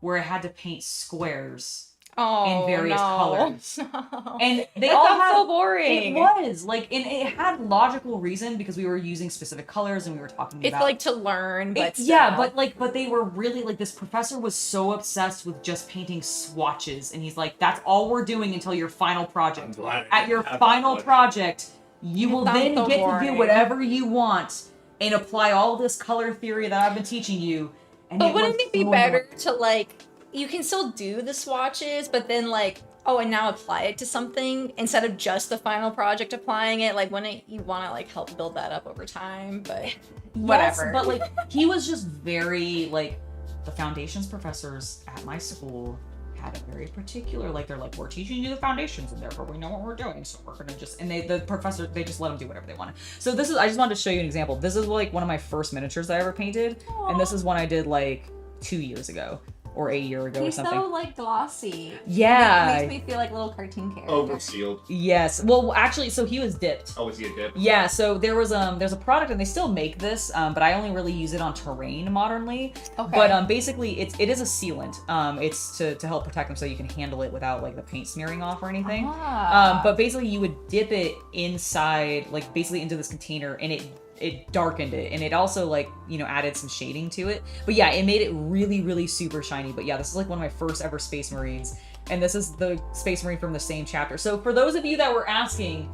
where I had to paint squares in various colors. No. And they That all sounds had, so boring. It was like, and it had logical reason because we were using specific colors and we were talking It's about like to learn, but yeah, but they were really like, this professor was so obsessed with just painting swatches, and he's like, that's all we're doing until your final project. At your final project, you will then so get to do boring. whatever you want and apply all this color theory that I've been teaching you. And But wouldn't it be so better to like, you can still do the swatches, but then like, oh, and now apply it to something instead of just the final project applying it? Like, wouldn't you want to like help build that up over time? But whatever. Yes, but like, he was just very like, the foundations professors at my school had a very particular, like, they're like, we're teaching you the foundations and therefore we know what we're doing, so we're gonna just, and the professor, they just let them do whatever they wanted. So this is, I just wanted to show you an example. This is like one of my first miniatures that I ever painted. Aww. And this is one I did like 2 years ago or a year ago or something. He's so like glossy. Yeah. It makes me feel like a little cartoon character. Oversealed. Yes. Well, actually, so he was dipped. Oh, was he a dip? Yeah, so there's a product, and they still make this, but I only really use it on terrain modernly. Okay. But basically, it is a sealant. It's to help protect them so you can handle it without like the paint smearing off or anything. Ah. But basically, you would dip it inside, like basically into this container, and it darkened it, and it also like, you know, added some shading to it. But yeah, it made it really, really super shiny. But yeah, this is like one of my first ever Space Marines, and this is the Space Marine from the same chapter. So for those of you that were asking,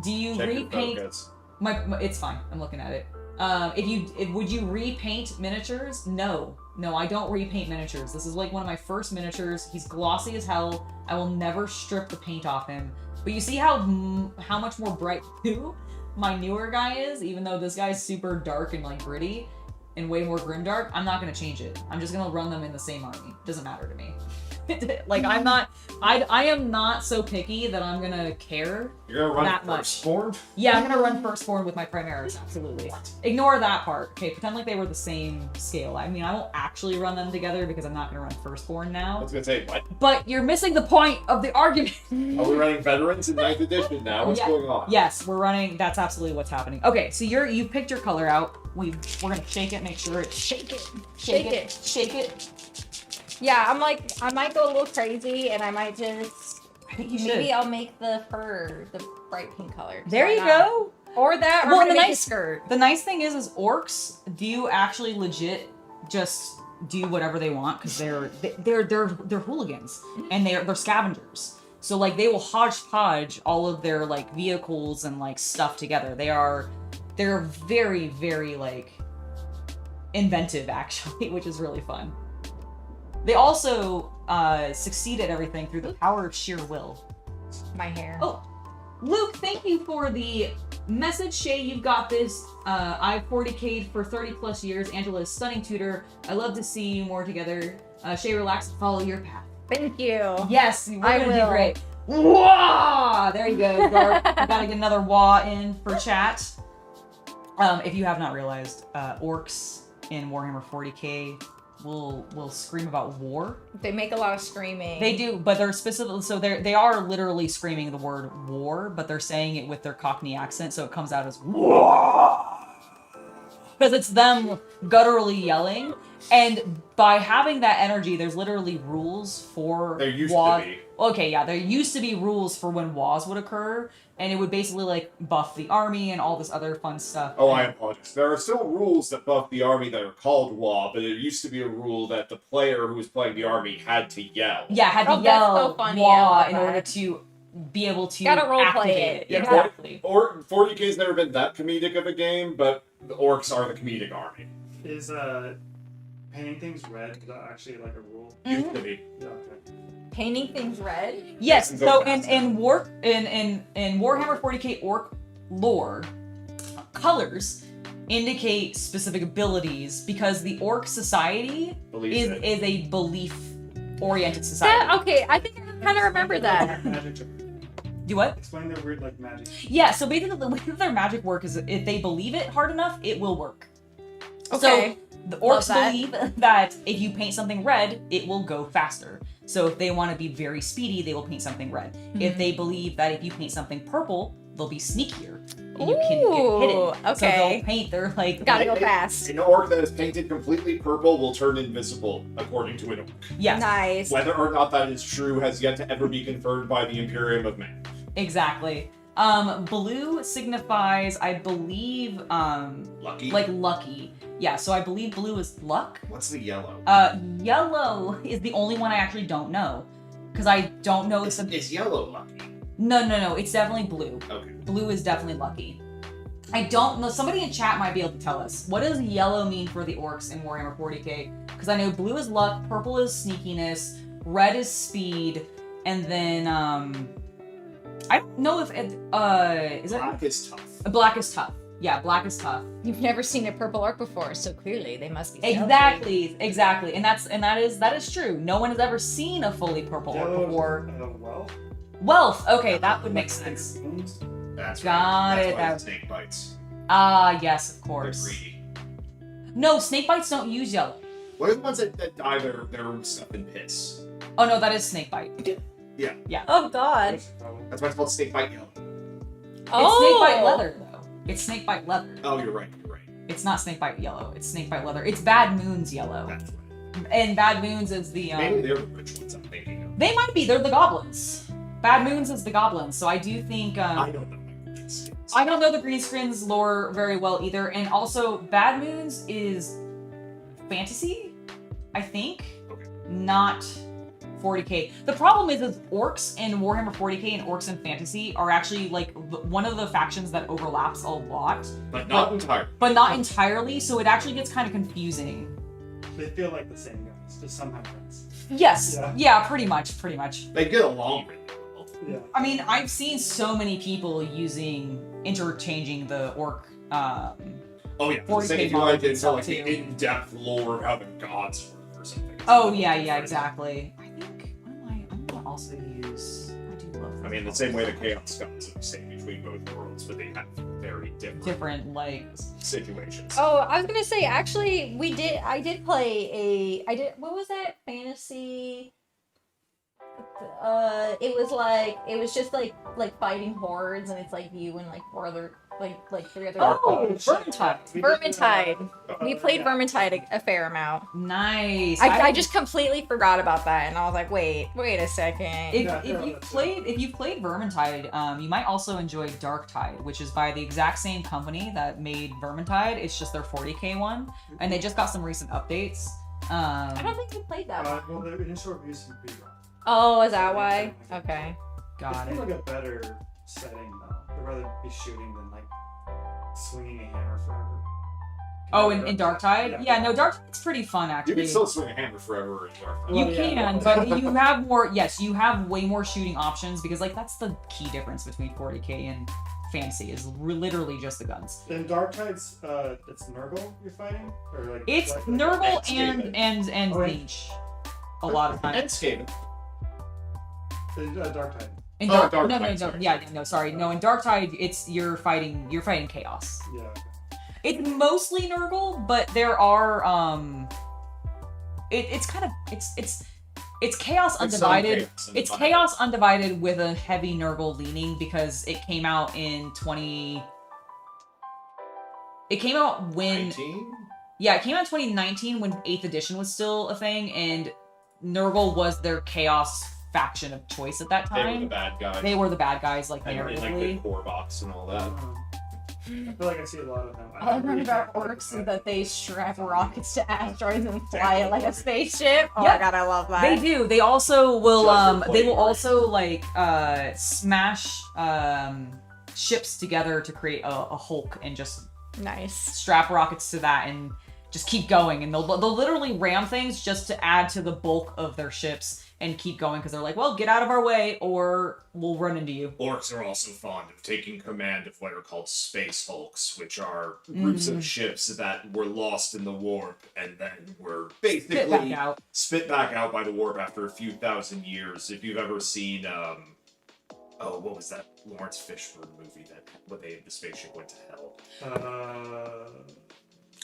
do you Check your repaint focus. my it's fine, I'm looking at it. Would you repaint miniatures? No, I don't repaint miniatures. This is like one of my first miniatures. He's glossy as hell. I will never strip the paint off him. But you see how much more bright blue my newer guy is, even though this guy's super dark and like gritty and way more grimdark. I'm not gonna change it. I'm just gonna run them in the same army. Doesn't matter to me. Like, I am not so picky that I'm gonna care. You're gonna run that firstborn? Yeah, I'm gonna run firstborn with my Primaris, absolutely. Ignore that part. Okay, pretend like they were the same scale. I mean, I won't actually run them together because I'm not gonna run firstborn I now. was gonna say, what? But you're missing the point of the argument. Are we running veterans in 9th edition now? What's going on? Yes, we're running. That's absolutely what's happening. Okay, so you picked your color out. We're gonna shake it, make sure it's shake it. Yeah, I'm like, I might go a little crazy, and I might just, I think you maybe should. I'll make the fur the bright pink color. There Why you not? go. Or that, or Well, I'm the gonna make a nice- skirt. The nice thing is orcs do actually legit just do whatever they want because they're hooligans and they're scavengers. So like they will hodgepodge all of their like vehicles and like stuff together. They're very, very like inventive actually, which is really fun. They also succeed at everything through the power of sheer will. My hair. Oh, Luke, thank you for the message. Shay, you've got this. I've 40k'd for 30 plus years. Angela is stunning tutor. I love to see you more together. Shay, relax and follow your path. Thank you. Yes, we're I gonna will. do great. Wah! There you go. Gotta get another wah in for chat. If you have not realized, orcs in Warhammer 40k will scream about war. They make a lot of screaming. They do, but they're specifically so they are literally screaming the word war, but they're saying it with their Cockney accent, so it comes out as war. Because it's them gutturally yelling, and by having that energy, there's literally rules for There used WoW. to be. Okay, yeah, there used to be rules for when WoWs would occur, and it would basically like buff the army and all this other fun stuff. Oh, I apologize. There are still rules that buff the army that are called WoW, but there used to be a rule that the player who was playing the army had to yell. Yeah, had to Oh, that's yell so funny, I WoW love in that. order to be able to Gotta role play activate it. it. Yeah, Exactly. Or 40k's never been that comedic of a game, but the orcs are the comedic army. Is painting things red actually like a rule? Used to be. Yeah, okay. Painting things red. Yes, Yes, so go in fast. in Warhammer 40k orc lore, colors indicate specific abilities because the orc society Believes it. is a belief oriented society. Okay, I think I kind of remember that. Magic. Do what? Explain their weird like magic. Yeah, so basically the way that their magic work is if they believe it hard enough, it will work. Okay. So the Love orcs that. believe that if you paint something red, it will go faster. So if they want to be very speedy, they will paint something red. If they believe that if you paint something purple, they'll be sneakier and you can Ooh, get hidden. So okay. they'll paint their like Gotta go fast. An orc that is painted completely purple will turn invisible, according to an orc. yes, Nice. Whether or not that is true has yet to ever be confirmed by the Imperium of Man. exactly. Blue signifies, I believe, Lucky? like lucky. Yeah, so I believe blue is luck. What's the yellow? Yellow is the only one I actually don't know. Because I don't know it's Is yellow lucky? No, it's definitely blue. Okay. Blue is definitely lucky. I don't know, somebody in chat might be able to tell us. What does yellow mean for the orcs in Warhammer 40k? Because I know blue is luck, purple is sneakiness, red is speed, and then, I don't know if it, is it? Black is tough. Black is tough. Yeah, black is tough. You've never seen a purple orc before, so clearly they must be stealthy. Exactly. And that is true. No one has ever seen a fully purple orc Yellow, before. well, Wealth. Okay, that would make sense. wounds. That's Got right. it, That's why that- the snake bites. Ah, yes, of They're course. greedy. No, snake bites don't use yellow. What are the ones that dye their stuff in piss? Oh no, that is snake bite. Oh god. That's why it's called snake bite yellow. It's snake bite leather though. It's snake bite leather. Oh, you're right. It's not snake bite yellow. It's snake bite leather. It's Bad Moon's yellow. That's right. And Bad Moon's is the Maybe they're the rich ones I'm thinking of. They might be. They're the goblins. Bad Moon's is the goblins. So I do think I don't know. I don't know the Greenskins lore very well either. And also Bad Moon's is fantasy, I think. Okay. Not 40k. The problem is orcs in Warhammer 40k and orcs in fantasy are actually like one of the factions that overlaps a lot, But not entirely. but not entirely, so it actually gets kind of confusing. They feel like the same guys, just somehow friends. Yes. Yeah. Yeah, pretty much. They get along really well. Yeah. I mean, I've seen so many people interchanging the orc Oh yeah. 40K Say if you models like and into stuff, like the too. in-depth lore of how the gods work or something. Oh yeah, exactly. I think I'm gonna also use. I do love. I mean, the same way the chaos gods are the same between both worlds, but they have very different like. situations. Oh, I was gonna say actually I did play what was that fantasy? It was just like fighting hordes and it's like you and like four other like three other Oh, Vermintide. Vermintide. We played Yeah. Vermintide a fair amount. Nice. I just completely forgot about that and I was like, wait a second. If you've played Vermintide, you might also enjoy Darktide, which is by the exact same company that made Vermintide. It's just their 40k one, and they just got some recent updates. I don't think we played that one. Well, the initial reviews seem pretty rough. Oh, is that why? Okay. Got It's it. like a better setting though. I'd rather be shooting than like swinging a hammer forever. Oh, in Darktide? Yeah, no, Darktide's pretty fun You actually. can still swing a hammer forever in Dark Knight. You Well, yeah, can, well- but you have more. Yes, you have way more shooting options because like that's the key difference between 40k and fantasy is literally just the guns. In Darktide's, it's Nurgle you're fighting, or like It's like- Nurgle Skaven. and Oh, wait. Leech a lot of times. And Skaven. Darktide. In Oh, Dark, no, Darktide, no, sorry. yeah, no, sorry, no. In Darktide, it's you're fighting chaos. Yeah. Okay. It's mostly Nurgle, but there are it's kind of it's chaos Like some undivided. chaos It's undivided. chaos undivided with a heavy Nurgle leaning because it came out in 20. It came out when 19? yeah, it came out in 2019 when 8th edition was still a thing, and Nurgle was their chaos faction of choice at that They were the time. bad guys. They were the bad guys, like and in like the narratively. core box and all that. I feel like I see a lot of them. All I remember about orcs is that they strap rockets to asteroids and fly it like a spaceship. Oh Yep. my god, I love that. They do. They also will Just for they will flavor. also like smash ships together to create a Hulk and just Nice. strap rockets to that and just keep going, and they'll literally ram things just to add to the bulk of their ships and keep going because they're like, well, get out of our way or we'll run into you. Orcs are also fond of taking command of what are called space hulks, which are groups of ships that were lost in the warp and then were basically Spit back out. spit back out by the warp after a few thousand years. If you've ever seen, what was that Lawrence Fishburne movie that the spaceship went to hell?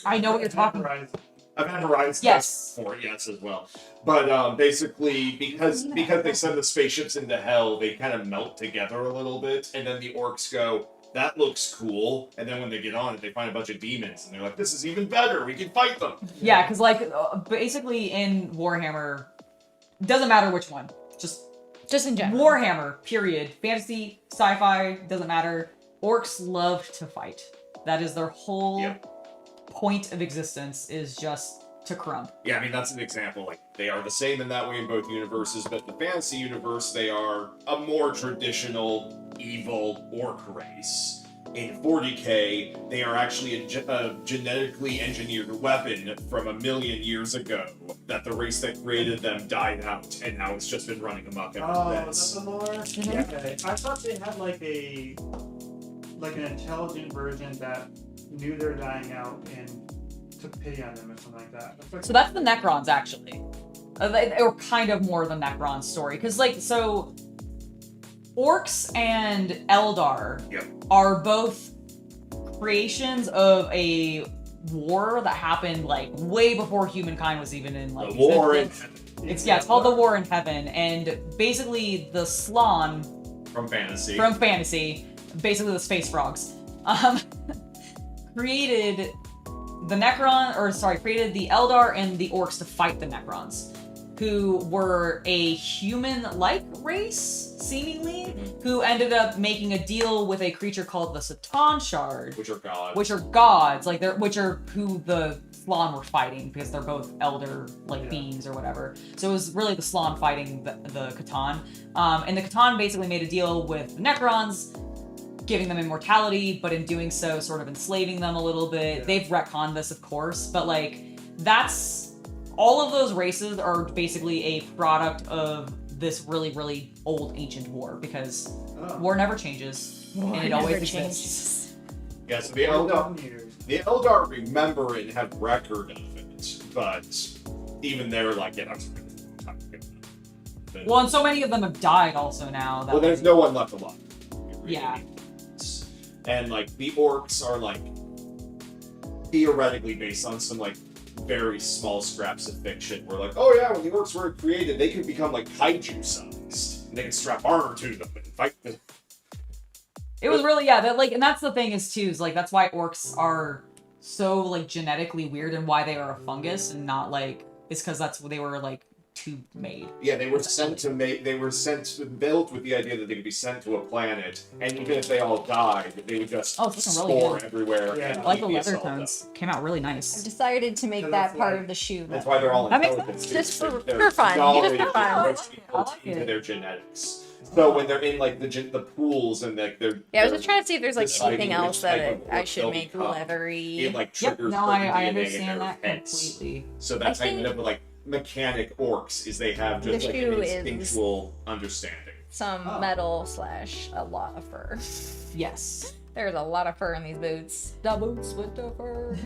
I know what you're talking about. Horizon. Event Horizon. Yes. For yes as well. But basically because they send the spaceships into hell, they kind of melt together a little bit, and then the orcs go, that looks cool. And then when they get on it, they find a bunch of demons, and they're like, this is even better. We can fight them. Yeah, because like basically in Warhammer, doesn't matter which one, Just in general. Warhammer, period. Fantasy, sci-fi, doesn't matter. Orcs love to fight. That is their whole Yep. point of existence is just to crump. Yeah, I mean, that's an example. Like, they are the same in that way in both universes, but the fantasy universe, they are a more traditional evil orc race. In 40k, they are actually a genetically engineered weapon from 1 million years ago that the race that created them died out, and now it's just been running amok ever Oh, that's since. the lore? Okay. I thought they had like an intelligent version that knew they're dying out and took pity on them or something like that. So that's the Necrons, actually. Or kind of more the Necron story. Because, like, so Orcs and Eldar Yep. are both creations of a war that happened, like, way before humankind was even in, like, The war in existence. It's called the War in Heaven, and basically the Slann from fantasy. from fantasy, basically the space frogs, created created the Eldar and the Orcs to fight the Necrons, who were a human-like race, seemingly, who ended up making a deal with a creature called the Satan Shard, which are gods. which are gods, like which are who the Slann were fighting because they're both elder beings or whatever. So it was really the Slann fighting the Catan, and the Catan basically made a deal with the Necrons, giving them immortality, but in doing so, sort of enslaving them a little bit. Yeah. They've retconned this, of course, but like that's all of those races are basically a product of this really, really old ancient war because Oh. war never changes and it always exists. Yeah, so the Well Eldar, done, you. the Eldar remember it and have record of it, but even they're like, yeah, that's a really long time ago. But- Well, and so many of them have died also now. That well, there's no one left alive. Yeah. And like the orcs are like theoretically based on some like very small scraps of fiction. Where like, oh yeah, when the orcs were created, they could become like kaiju sized, and they could strap armor to them and fight. It was really, yeah, that like, and that's the thing is too, is like that's why orcs are so like genetically weird and why they are a fungus and not like it's because that's they were like made. Yeah, they were sent to make. They were built with the idea that they could be sent to a planet, and even if they all died, they would just it's looking really spawn good. everywhere. Yeah. And I like the keep leather assault tones. Came out really I've nice. decided to make So that that's part like- of the shoe. That's why they're all That makes intelligent. sense. too, Just because for their fun. knowledge Just for fun. is I like built it. into their genetics. So when they're in like the pools and like they're Yeah, I was just trying to see if there's like deciding anything else which type that of I orc should they'll make become, leathery. it like Yep, triggers no, certain I DNA in understand their that heads. completely. So that's I how you think- end up with like mechanic orcs is they have just The like shoe an is- instinctual understanding. Some Oh. metal / a lot of fur. Yes. There's a lot of fur in these boots. The boots with the fur.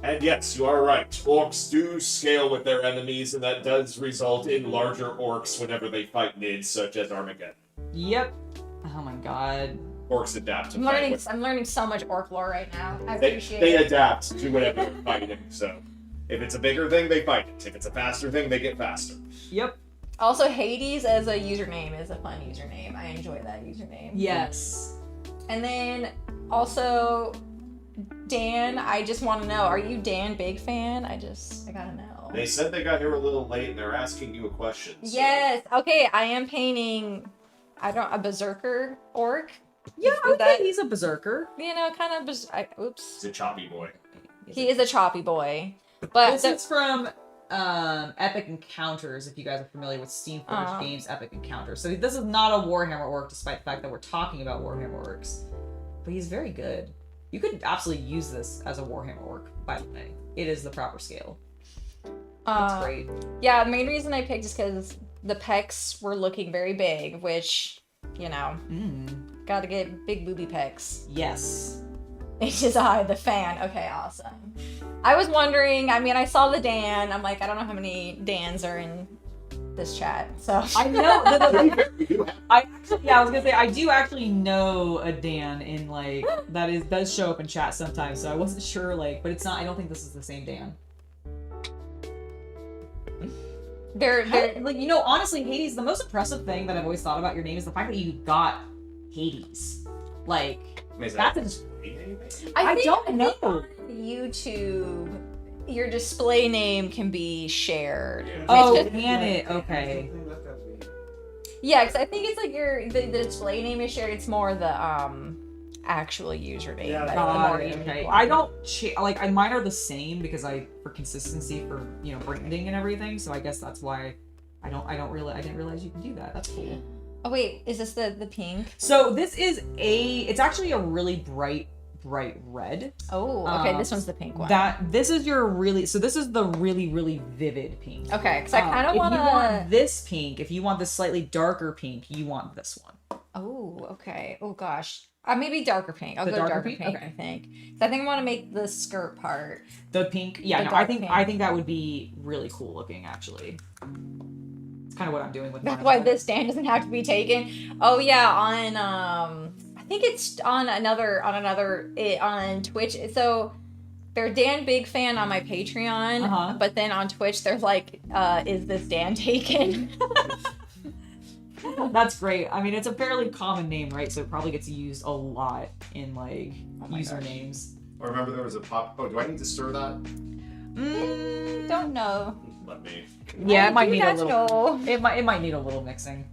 And yes, you are right. Orcs do scale with their enemies, and that does result in larger orcs whenever they fight nids, such as Armageddon. Yep. Oh my god. Orcs adapt to I'm fight learning. with- I'm learning so much orc lore right now. I They appreciate it. adapt to whatever they're fighting, so if it's a bigger thing, they fight it. If it's a faster thing, they get faster. Yep. Also, Hades as a username is a fun username. I enjoy that username. Yes. And then also, Dan, I just want to know, are you Dan big fan? I gotta know. They said they got here a little late, and they're asking you a question. so- Yes. Okay, I am painting. A berserker orc. Yeah, Is okay, that- he's a berserker. You know, kind of. Oops. It's a choppy boy. He is a choppy boy. But This is from Epic Encounters, if you guys are familiar with Steam Forge Games Epic Encounters. So this is not a Warhammer orc, despite the fact that we're talking about Warhammer orcs. But he's very good. You could absolutely use this as a Warhammer orc, by the way. It is the proper scale. That's great. Yeah, the main reason I picked is because the pecs were looking very big, which, you know, gotta get big booby pecs. Yes. HSI, the fan. Okay, awesome. I was wondering, I mean, I saw the Dan. I'm like, I don't know how many Dans are in this chat, so. I know. We do have- I was gonna say I do actually know a Dan in like that does show up in chat sometimes. So I wasn't sure but it's not. I don't think this is the same Dan. They're Honestly, Hades. The most impressive thing that I've always thought about your name is the fact that you got Hades. Is That's that a I don't think know. on YouTube, your display name can be shared. Yeah. Oh, It's just- can it? Okay. Something that's gotta be- Yeah, because I think it's like the display name is shared. It's more the actual username. Yeah, that's got the more it. unique Okay. one. I don't mine are the same because for consistency for branding and everything. So I guess that's why I didn't realize you can do that. That's cool. Oh wait, is this the pink? So this is it's actually a really bright red. Oh, okay. This one's the pink one. This is the really vivid pink. Okay, because I kind of want If you want to. this pink, if you want the slightly darker pink, you want this one. Oh, okay. Oh gosh. Maybe darker pink. I'll The go darker darker pink? pink. Okay. I think. 'Cause I think I want to make the skirt part. The pink, yeah, The no, dark I pink. think that would be really cool looking actually. It's kind of what I'm doing with That's mine. why this stand doesn't have to be taken. Oh yeah, on I think it's on Twitch. So they're Dan Big Fan on my Patreon, but then on Twitch they're like, is this Dan taken? That's great. I mean, it's a fairly common name, right? So it probably gets used a lot in my usernames. I remember there was a pop. Oh, do I need to stir that? Don't know. Let me. Yeah, I it might do need a not little. know. It might need a little mixing.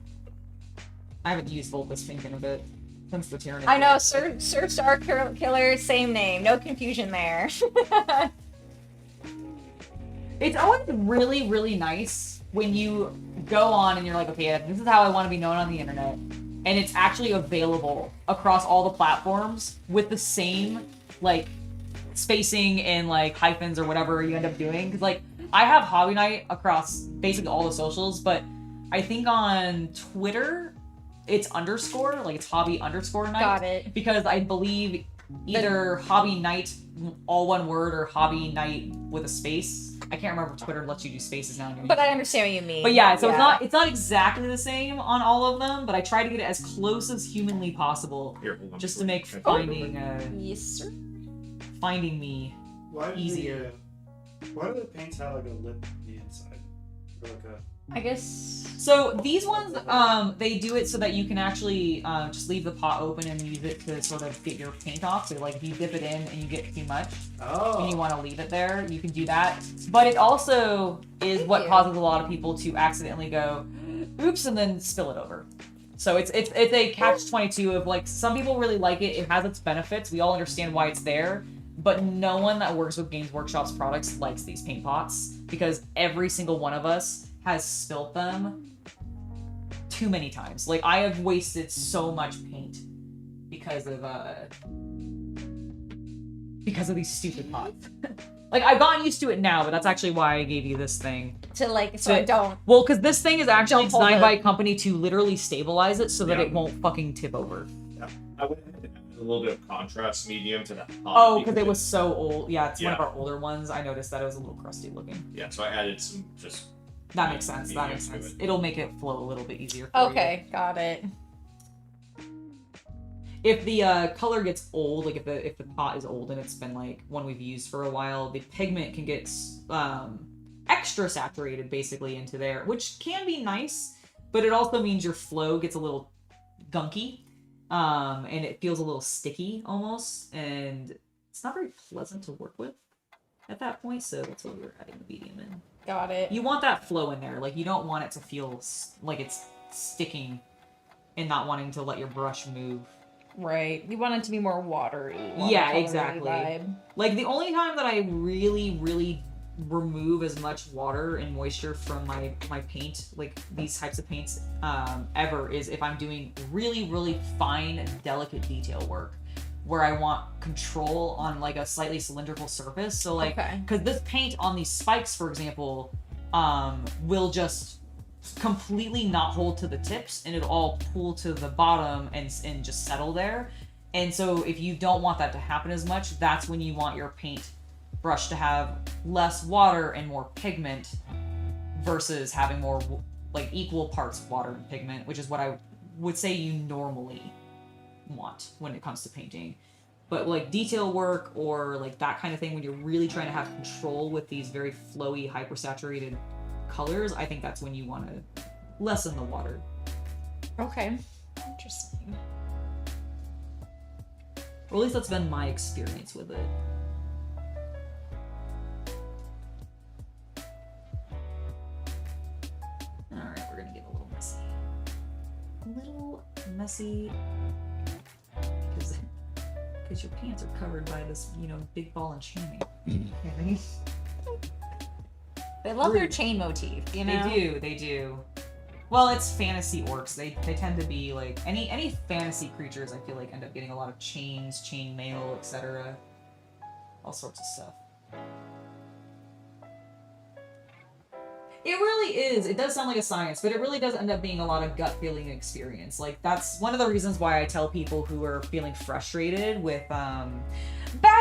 I haven't used Volpus Pink in a bit since the Tyranny. I know, Sir Star Killer, same name. No confusion there. It's always really nice when you go on and you're like, okay, this is how I want to be known on the internet, and it's actually available across all the platforms with the same spacing and hyphens or whatever you end up doing. Because I have Hobby Night across basically all the socials, but I think on Twitter it's underscore, it's hobby_night. Got it. Because I believe either Hobby Night all one word or Hobby Night with a space. I can't remember if Twitter lets you do spaces now. But I understand what you mean. But yeah, so it's not exactly the same on all of them, but I try to get it as close as humanly possible, Here, hold on. just to make finding. Yes, sir. finding me Why do easier. why do the paints have a lip on the inside? Or I guess. So these ones, they do it so that you can actually just leave the pot open and use it to sort of get your paint off. So like if you dip it in and you get too much and you want to leave it there, you can do that. But it also is what causes a lot of people to accidentally go, oops, and then spill it over. So it's a catch-22 of like, some people really like it. It has its benefits. We all understand why it's there. But no one that works with Games Workshop's products likes these paint pots because every single one of us has spilt them too many times. Like, I have wasted so much paint because of these stupid pots. Like, I've gotten used to it now, but that's actually why I gave you this thing. To like, so I don't. Well, because this thing is actually Don't hold designed it. by a company to literally stabilize it so that Yeah. it won't fucking tip over. Yeah. I went ahead and added a little bit of contrast medium to that pot. Oh, because it was so old. Yeah, it's one of Yeah. our older ones. I noticed that it was a little crusty looking. Yeah, so I added some just. That makes sense. That medium makes to sense. it. It'll make it flow a little bit easier for you. Okay, got it. If the color gets old, like if the pot is old and it's been like one we've used for a while, the pigment can get extra saturated basically into there, which can be nice, but it also means your flow gets a little gunky, and it feels a little sticky almost, and it's not very pleasant to work with at that point. So that's why we're adding the medium in. Got it. You want that flow in there, like you don't want it to feel like it's sticking and not wanting to let your brush move. Right. You want it to be more watery. Yeah, watercolory exactly. Vibe. Like, the only time that I really remove as much water and moisture from my paint, like these types of paints, ever, is if I'm doing really fine, delicate detail work where I want control on like a slightly cylindrical surface. So like, Okay. because this paint on these spikes, for example, will just completely not hold to the tips and it'll all pull to the bottom and just settle there. And so if you don't want that to happen as much, that's when you want your paint brush to have less water and more pigment versus having more like equal parts water and pigment, which is what I would say you normally want when it comes to painting. But like detail work or like that kind of thing, when you're really trying to have control with these very flowy, hypersaturated colors, I think that's when you want to lessen the water. Okay. Interesting. Or at least that's been my experience with it. Alright, we're gonna get a little messy. A little messy because your pants are covered by this, big ball and chain. They love their chain motif, you know? They do. Well, it's fantasy orcs. They tend to be like any fantasy creatures. I feel like end up getting a lot of chains, chain mail, etc. All sorts of stuff. It really is. It does sound like a science, but it really does end up being a lot of gut feeling experience. Like, that's one of the reasons why I tell people who are feeling frustrated with Bad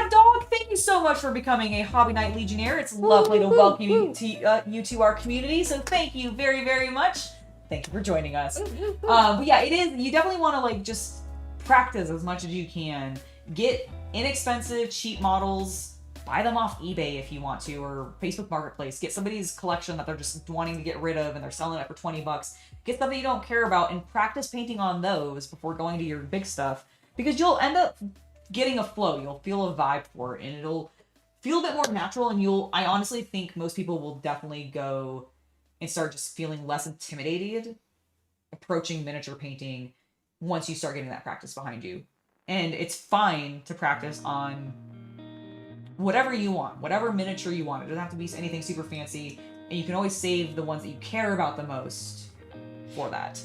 Dog, thank you so much for becoming a Hobby Night Legionnaire. It's lovely to welcome you to our community, so thank you very, very much. Thank you for joining us. But yeah, it is, you definitely want to like just practice as much as you can. Get inexpensive, cheap models. Buy them off eBay if you want to, or Facebook Marketplace. Get somebody's collection that they're just wanting to get rid of and they're selling it for $20. Get stuff that you don't care about and practice painting on those before going to your big stuff, because you'll end up getting a flow. You'll feel a vibe for it and it'll feel a bit more natural, and I honestly think most people will definitely go and start just feeling less intimidated approaching miniature painting once you start getting that practice behind you. And it's fine to practice on whatever you want, whatever miniature you want. It doesn't have to be anything super fancy, and you can always save the ones that you care about the most for that.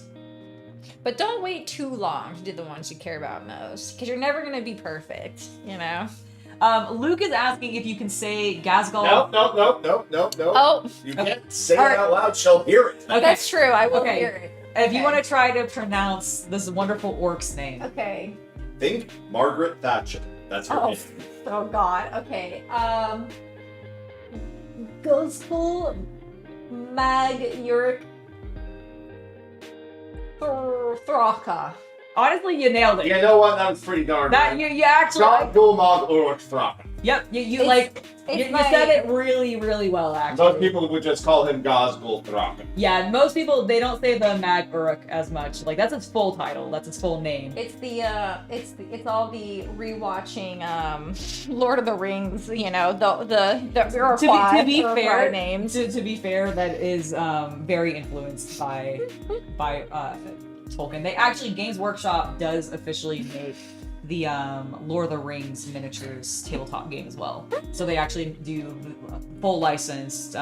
But don't wait too long to do the ones you care about most, because you're never going to be perfect, you know? Luke is asking if you can say Gazgal. No. Oh, You Okay. can't say All right. it out loud, she'll hear it. Okay. that's true. I will Okay. hear it. If you Okay. want to try to pronounce this wonderful orc's name. Okay. Think Margaret Thatcher. That's her name. Oh God. Okay. Gospel Mag Uric Thraka. Honestly, you nailed it. You know what? That was pretty darn That good. you actually. Gulmog Uruk Thraken. Yep, you It's- like it's you my- said it really, really well. Actually, Most people would just call him Gazgul Thraken. yeah, most people they don't say the Mag Uruk as much. Like that's its full title. That's its full name. It's it's all the rewatching Lord of the Rings, you know, the To be Iroquois fair, names. to be fair, that is very influenced by Tolkien. They actually Games Workshop does officially make the Lord of the Rings miniatures tabletop game as well. So they actually do full licensed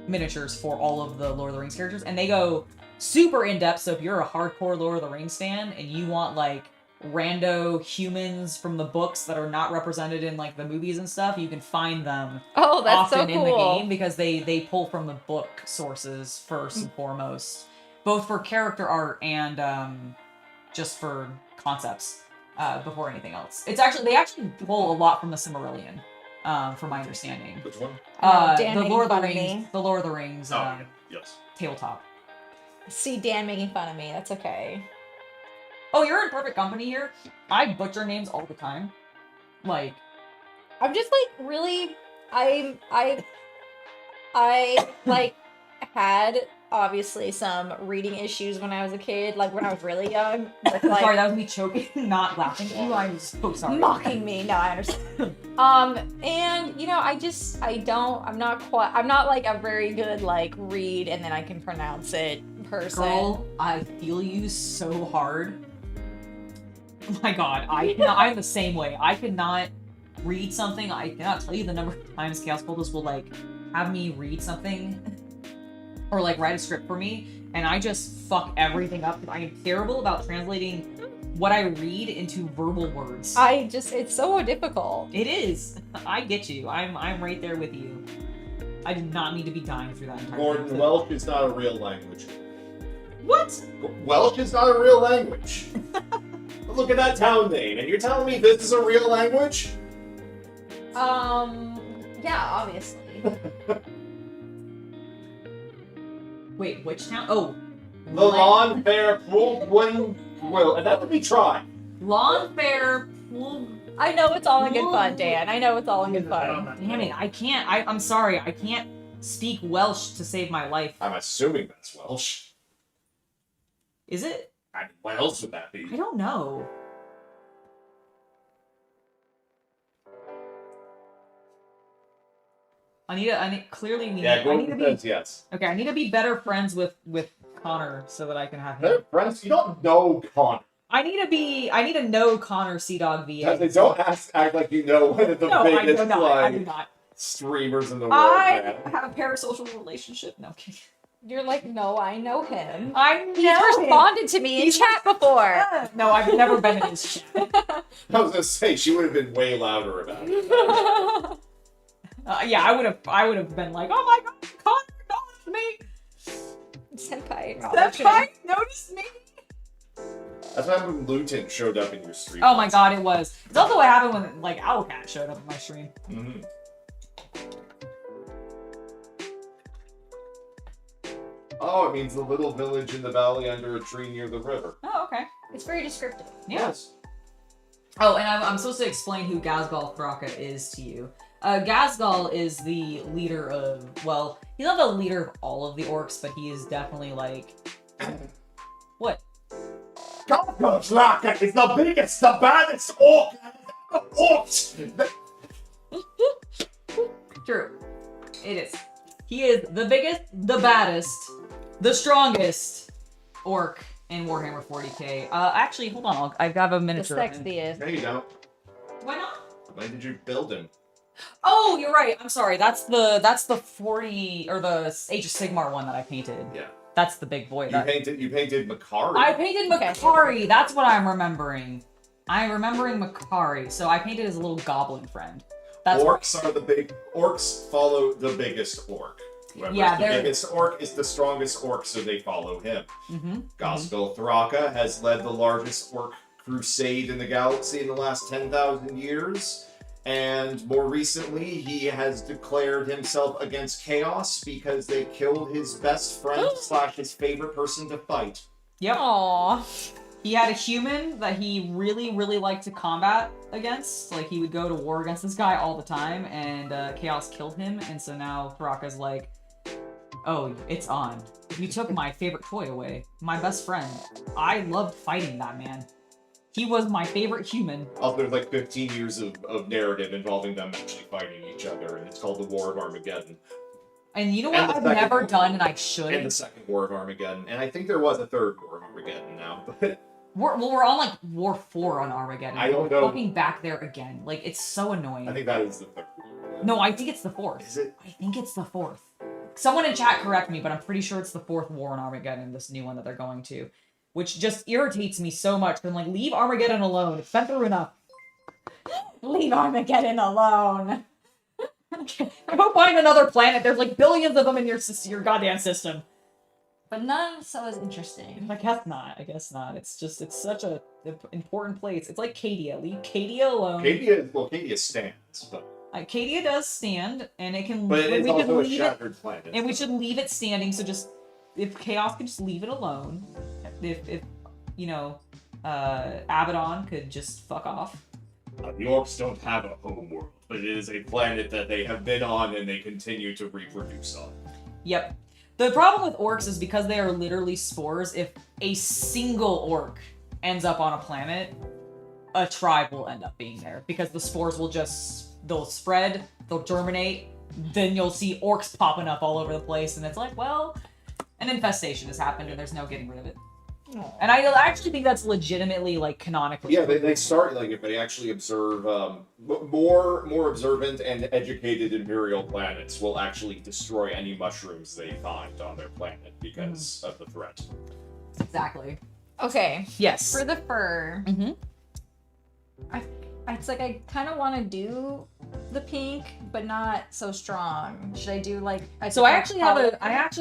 miniatures for all of the Lord of the Rings characters, and they go super in depth. So if you're a hardcore Lord of the Rings fan and you want like rando humans from the books that are not represented in like the movies and stuff, you can find them Oh, that's so often in the cool. game because they pull from the book sources first and foremost, both for character art and just for concepts before anything else. It's actually they actually pull a lot from the Silmarillion, from my understanding. Which one? Dan The making Lord of the fun of Rings, me. the Lord of the Rings Yes. tabletop. See Dan making fun of me. That's okay. Oh, you're in perfect company here. I butcher names all the time. Like, I'm just like really I like had obviously some reading issues when I was a kid, like when I was really young. With, like, sorry, that was me choking, not laughing at you. I'm so sorry. mocking me. No, I understand. And you know, I'm not like a very good like read and then I can pronounce it person. Girl, I feel you so hard. Oh my god, I'm the same way. I cannot read something. I cannot tell you the number of times Chaos Cultist will like have me read something or like write a script for me, and I just fuck everything up because I am terrible about translating what I read into verbal words. It's so difficult. It is. I get you. I'm right there with you. I do not need to be dying through that entire Gordon, thing. Welsh is not a real language. What? Welsh is not a real language. Look at that town name, and you're telling me this is a real language? Yeah, obviously. Wait, which town? Oh. The Lawn Fair Will, and that would be tried. Lawn Fair. I know it's all in good fun, Dan. I know it's all in good fun. Damn it, I can't. I'm sorry, I can't speak Welsh to save my life. I'm assuming that's Welsh. Is it? What else would that be? I don't know. Clearly we Yeah, I need Gordon to be says yes. okay. I need to be better friends with Connor so that I can have him. They're friends. You don't know Connor. I need to know Connor Sea Dog VA. They don't act like you know one of the No, I biggest do not. I do like not. streamers in the world. I Man. have a parasocial relationship. No I'm kidding. You're like, no, I know him. I He's know him. responded to me in chat before. No, I've never been in his chat. I was gonna say she would have been way louder about it. Yeah, I would have been like, oh my god, Connor noticed me. Senpai, Noticed me. That's what happened when Luton showed up in your stream. Oh my god, it was. It's also what happened when like Owlcat showed up in my stream. Mm-hmm. Oh, it means the little village in the valley under a tree near the river. Oh, okay. It's very descriptive. Yes. Oh, and I'm supposed to explain who Gazgal Thraka is to you. Gazgal is the leader of, well, he's not the leader of all of the orcs, but he is definitely like... What? Gazgul Thraka is the biggest, the baddest orc! Orcs! True. It is. He is the biggest, the baddest, the strongest orc in Warhammer 40k. Actually, hold on. I've got a The miniature. of him. sexiest. No, you don't. Why not? When did you build him? Oh, you're right. I'm sorry. That's the 40 or the Age of Sigmar one that I painted. Yeah. That's the big boy. You painted Makari. I painted Makari. That's what I'm remembering. I'm remembering Makari. So I painted his little goblin friend. That's Orcs are the big... Orcs follow the biggest orc. Whoever's Yeah, the they're- biggest orc is the strongest orc, so they follow him. Mm-hmm. Gazgul Thraka has led the largest orc crusade in the galaxy in the last 10,000 years. And more recently, he has declared himself against Chaos because they killed his best friend / his favorite person to fight. Yep. Aww. He had a human that he really, really liked to combat against. Like, he would go to war against this guy all the time, and Chaos killed him, and so now Baraka's like, oh, it's on. You took my favorite toy away. My best friend. I loved fighting that man. He was my favorite human. Also, there's like 15 years of narrative involving them actually fighting each other, and it's called the War of Armageddon. And you know And what the I've second never one. done, and I should? And the Second War of Armageddon. And I think there was a third War of Armageddon now, but We're on like War 4 on Armageddon. I don't We're know. fucking back there again. Like, it's so annoying. I think that is the third. No, I think it's the 4th. Is it? I think it's the 4th. Someone in chat correct me, but I'm pretty sure it's the 4th War on Armageddon, this new one that they're going to. Which just irritates me so much. I'm like, leave Armageddon alone. It's been through enough. Leave Armageddon alone. Go find another planet. There's like billions of them in your goddamn system. But none so as interesting. I guess not. It's such a important place. It's like Cadia. Leave Cadia alone. Cadia stands, but Cadia does stand, and it can. but it's we can also a leave shattered planet. and we should leave it standing. So just if Chaos could just leave it alone, if you know, Abaddon could just fuck off. The orcs don't have a home world, but it is a planet that they have been on and they continue to reproduce on. Yep. The problem with orcs is because they are literally spores. If a single orc ends up on a planet, a tribe will end up being there because the spores will they'll spread, they'll germinate, then you'll see orcs popping up all over the place, and it's like, well, an infestation has happened and there's no getting rid of it. And I actually think that's legitimately, like, canonically. Yeah, they start, like, if they actually observe, more observant and educated Imperial planets will actually destroy any mushrooms they find on their planet because of the threat. Exactly. Okay. Yes. For the fur, Mm-hmm. it's like I kind of want to do the pink, but not so strong. Should I do like? So I actually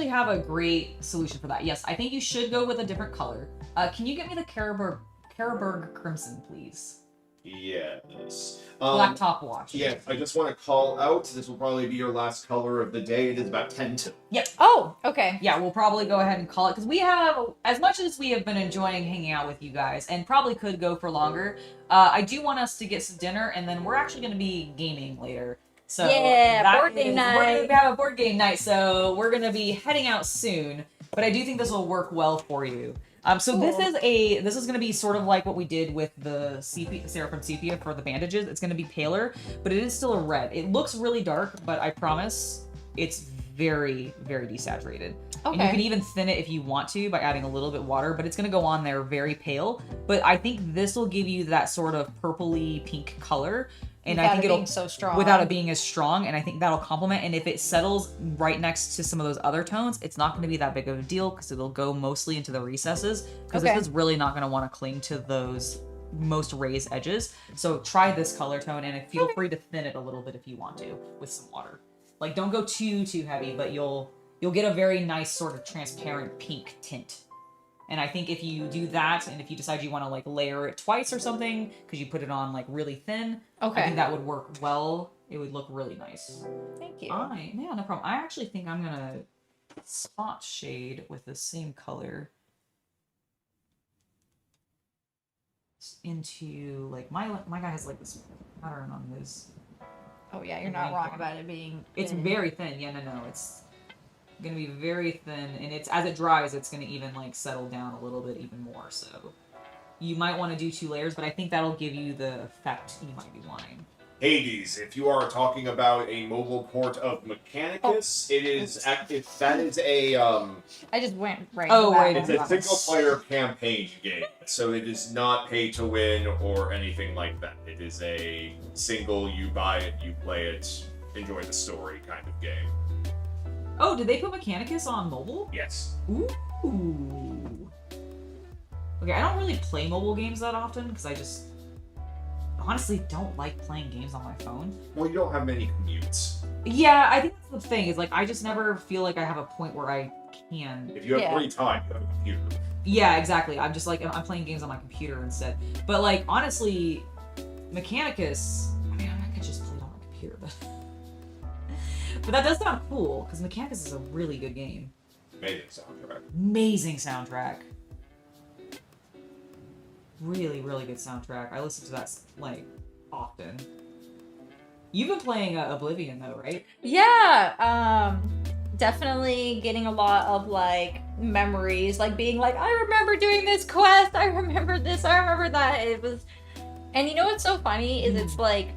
have a great solution for that. Yes, I think you should go with a different color. Can you get me the Caraburg Crimson, please? Yes. Black top wash. Yeah, I just want to call out, this will probably be your last color of the day. It is about 10 to. Yep. Oh, okay. Yeah, we'll probably go ahead and call it because we have, as much as we have been enjoying hanging out with you guys, and probably could go for longer. I do want us to get some dinner, and then we're actually going to be gaming later. So Yeah, that board game We're night. going to have a board game night, so we're going to be heading out soon. But I do think this will work well for you. So Cool. this is going to be sort of like what we did with the Seraphim Sepia for the bandages. It's going to be paler, but it is still a red. It looks really dark, but I promise it's very, very desaturated. And you Okay. can even thin it if you want to by adding a little bit water, but it's going to go on there very pale. But I think this will give you that sort of purpley pink color. And I think it'll being so strong without it being as strong, and I think that'll complement. And if it settles right next to some of those other tones, it's not going to be that big of a deal because it'll go mostly into the recesses. Because Okay. this is really not going to want to cling to those most raised edges. So try this color tone, and feel free to thin it a little bit if you want to with some water. Like, don't go too heavy, but you'll get a very nice sort of transparent pink tint. And I think if you do that, and if you decide you want to like layer it twice or something, because you put it on like really thin, I Okay. think that would work well. It would look really nice. Thank you. Yeah, no problem. I actually think I'm gonna spot shade with the same color into like my guy has like this pattern on his. Oh yeah, you're not wrong about it being. It's thin. very thin. Yeah, no, it's gonna be very thin, and it's as it dries, it's gonna even like settle down a little bit even more. So you might want to do 2 layers, but I think that'll give you the effect you might be wanting. Hades, if you are talking about a mobile port of Mechanicus, it is that is a I just went right. Oh, back right. it's on a that. single player campaign game, so it is not pay to win or anything like that. It is a single, you buy it, you play it, enjoy the story kind of game. Oh, did they put Mechanicus on mobile? Yes. Ooh. Okay, I don't really play mobile games that often because I just honestly don't like playing games on my phone. Well, you don't have many commutes. Yeah, I think that's the thing is like I just never feel like I have a point where I can. If you have Yeah. free time, you have a computer. Yeah, exactly. I'm just like I'm playing games on my computer instead. But like honestly, Mechanicus. I mean, I could just play it on my computer, but but that does sound cool because Mechanicus is a really good game. Amazing soundtrack. Amazing soundtrack. really, really good soundtrack. I listen to that like often. You've been playing Oblivion though, right? Yeah, definitely getting a lot of like memories, like being like, I remember doing this quest, I remember this, I remember that. It was, and you know what's so funny is it's like,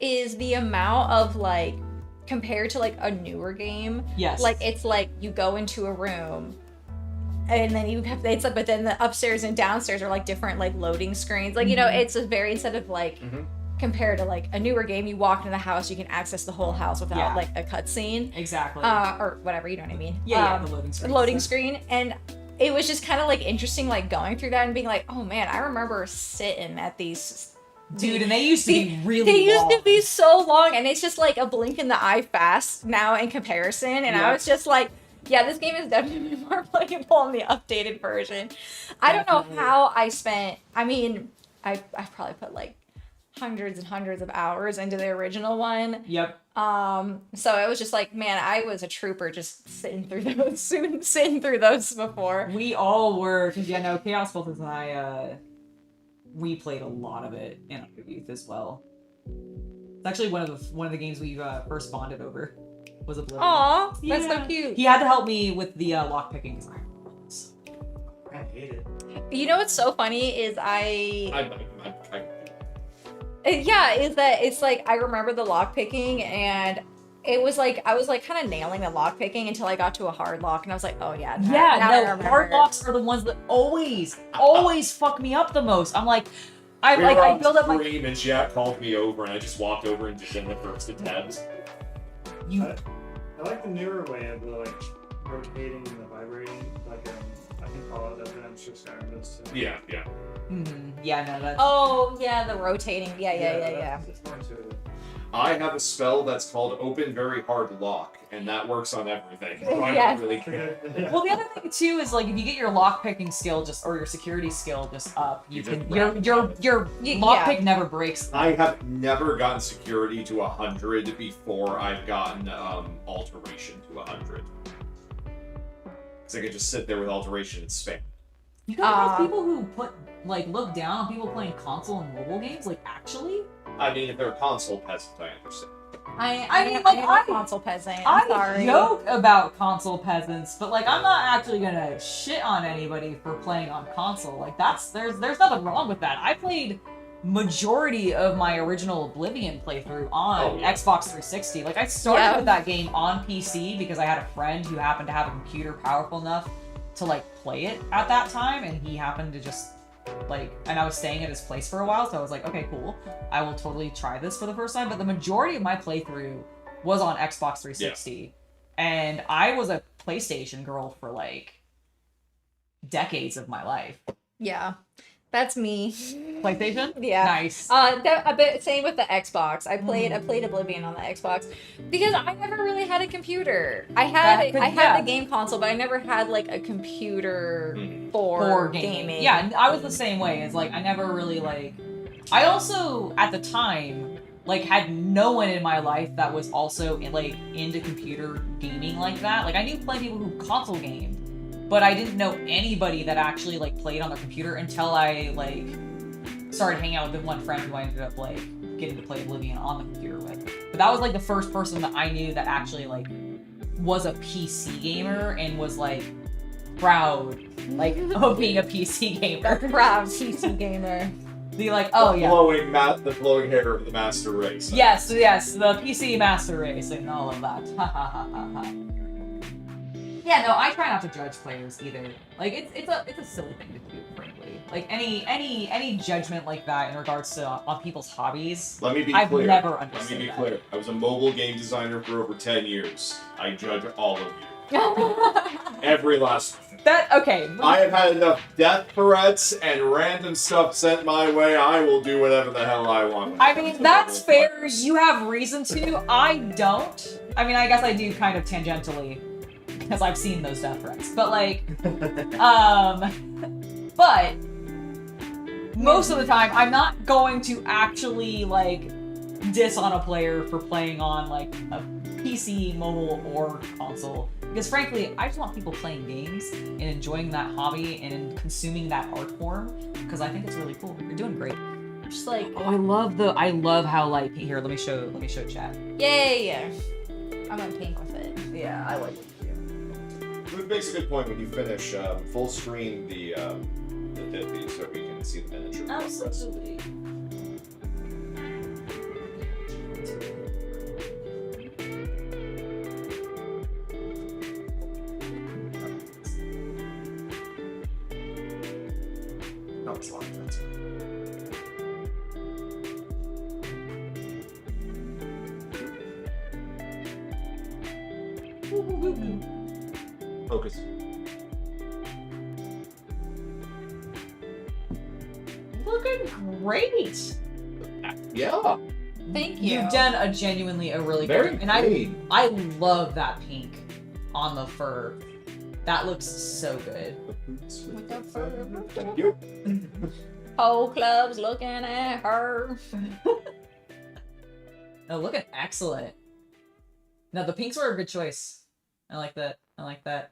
is the amount of like, compared to like a newer game, Yes. like it's like you go into a room and then you have, it's like, but then the upstairs and downstairs are like different like loading screens, like, you know, it's a very, instead of like, compared to like a newer game, you walk into the house, you can access the whole house without like a cutscene. Exactly. Or whatever, you know what I mean? Yeah, the loading screen. Loading screen. And it was just kind of like interesting, like going through that and being like, oh man, I remember sitting at these. Dude, and they used to be really They used long. to be so long, and it's just like a blink in the eye fast now in comparison. And I was just like, yeah, this game is definitely more playable in the updated version. I don't know how I spent, I mean, I probably put like hundreds and hundreds of hours into the original one. Yep. So it was just like, man, I was a trooper just sitting through those before. We all were, because Chaos Cultist and I, we played a lot of it in our youth as well. It's actually one of the games we first bonded over. Was Oblivion. Aw, that's so cute. He had to help me with the lock picking. I hate it. You know what's so funny is I is that it's like I remember the lock picking, and it was like I was like kind of nailing the lock picking until I got to a hard lock, and I was like, oh yeah, now I Yeah, no, remember. hard locks are the ones that always fuck me up the most. I'm like, I build up my. And Jack called me over, and I just walked over and did the first attempts. I like the newer way of the like rotating and the vibrating, like I can Fallout does it. I'm sure Skyrim does too. Yeah. Yeah, no, that's. Oh yeah, the rotating. Yeah. It's more intuitive. I have a spell that's called Open Very Hard Lock, and that works on everything. So I Yes. don't really care. Well, the other thing too is like if you get your lock picking skill or your security skill just up, you You can just your lock pick never breaks. I have never gotten security to 100 before I've gotten alteration to 100. Because I could just sit there with alteration and spam. You guys have people who look down on people playing console and mobile games, like actually? I mean, if they're a console peasant, I understand. I mean, am like, a console peasant. I'm sorry. I joke about console peasants, but like I'm not actually gonna shit on anybody for playing on console. Like there's nothing wrong with that. I played majority of my original Oblivion playthrough on Xbox 360. Like I started with that game on PC because I had a friend who happened to have a computer powerful enough to like play it at that time, and he happened to just and I was staying at his place for a while, so I was like, okay, cool. I will totally try this for the first time. But the majority of my playthrough was on Xbox 360. And I was a PlayStation girl for like decades of my life. Yeah, that's me. PlayStation? Yeah. Nice. A bit same with the Xbox. I played Oblivion on the Xbox because I never really had a computer. I had the game console, but I never had like a computer for gaming. Yeah, and I was the same way. It's like I never really I also at the time had no one in my life that was also into computer gaming like that. Like I knew plenty of people who console gamed, but I didn't know anybody that actually played on their computer until I started hanging out with one friend who I ended up getting to play Oblivion on the computer with. But that was the first person that I knew that actually was a PC gamer and was proud of being a PC gamer. Proud PC gamer. The the glowing hair of the master race. Yes, the PC master race and all of that. Yeah, no, I try not to judge players either. It's a silly thing to do, frankly. Any judgment like that in regards to on people's hobbies. Let me be I've clear. never understood Let me be that. clear. I was a mobile game designer for over 10 years. I judge all of you. Every last one. Okay. I have had enough death threats and random stuff sent my way. I will do whatever the hell I want. I mean, that's fair. You have reason to. I don't. I mean, I guess I do kind of tangentially because I've seen those death threats. But but most of the time, I'm not going to actually diss on a player for playing on a PC, mobile, or console. Because frankly, I just want people playing games and enjoying that hobby and consuming that art form because I think it's really cool. You're doing great. Just like, Oh, I love how light here. Let me show chat. yay! I went pink with it. Yeah, I like it. It makes a good point when you finish full screen the Dippy so we can see the miniature. Absolutely. No, it's fine. That's fine. Focus. Looking great. Yeah. Thank you. You've done a genuinely a really Very good, and clean. I love that pink on the fur. That looks so good. With the fur. Thank you. Whole club's looking at her. Oh, looking excellent. No, the pinks were a good choice. I like that. I like that.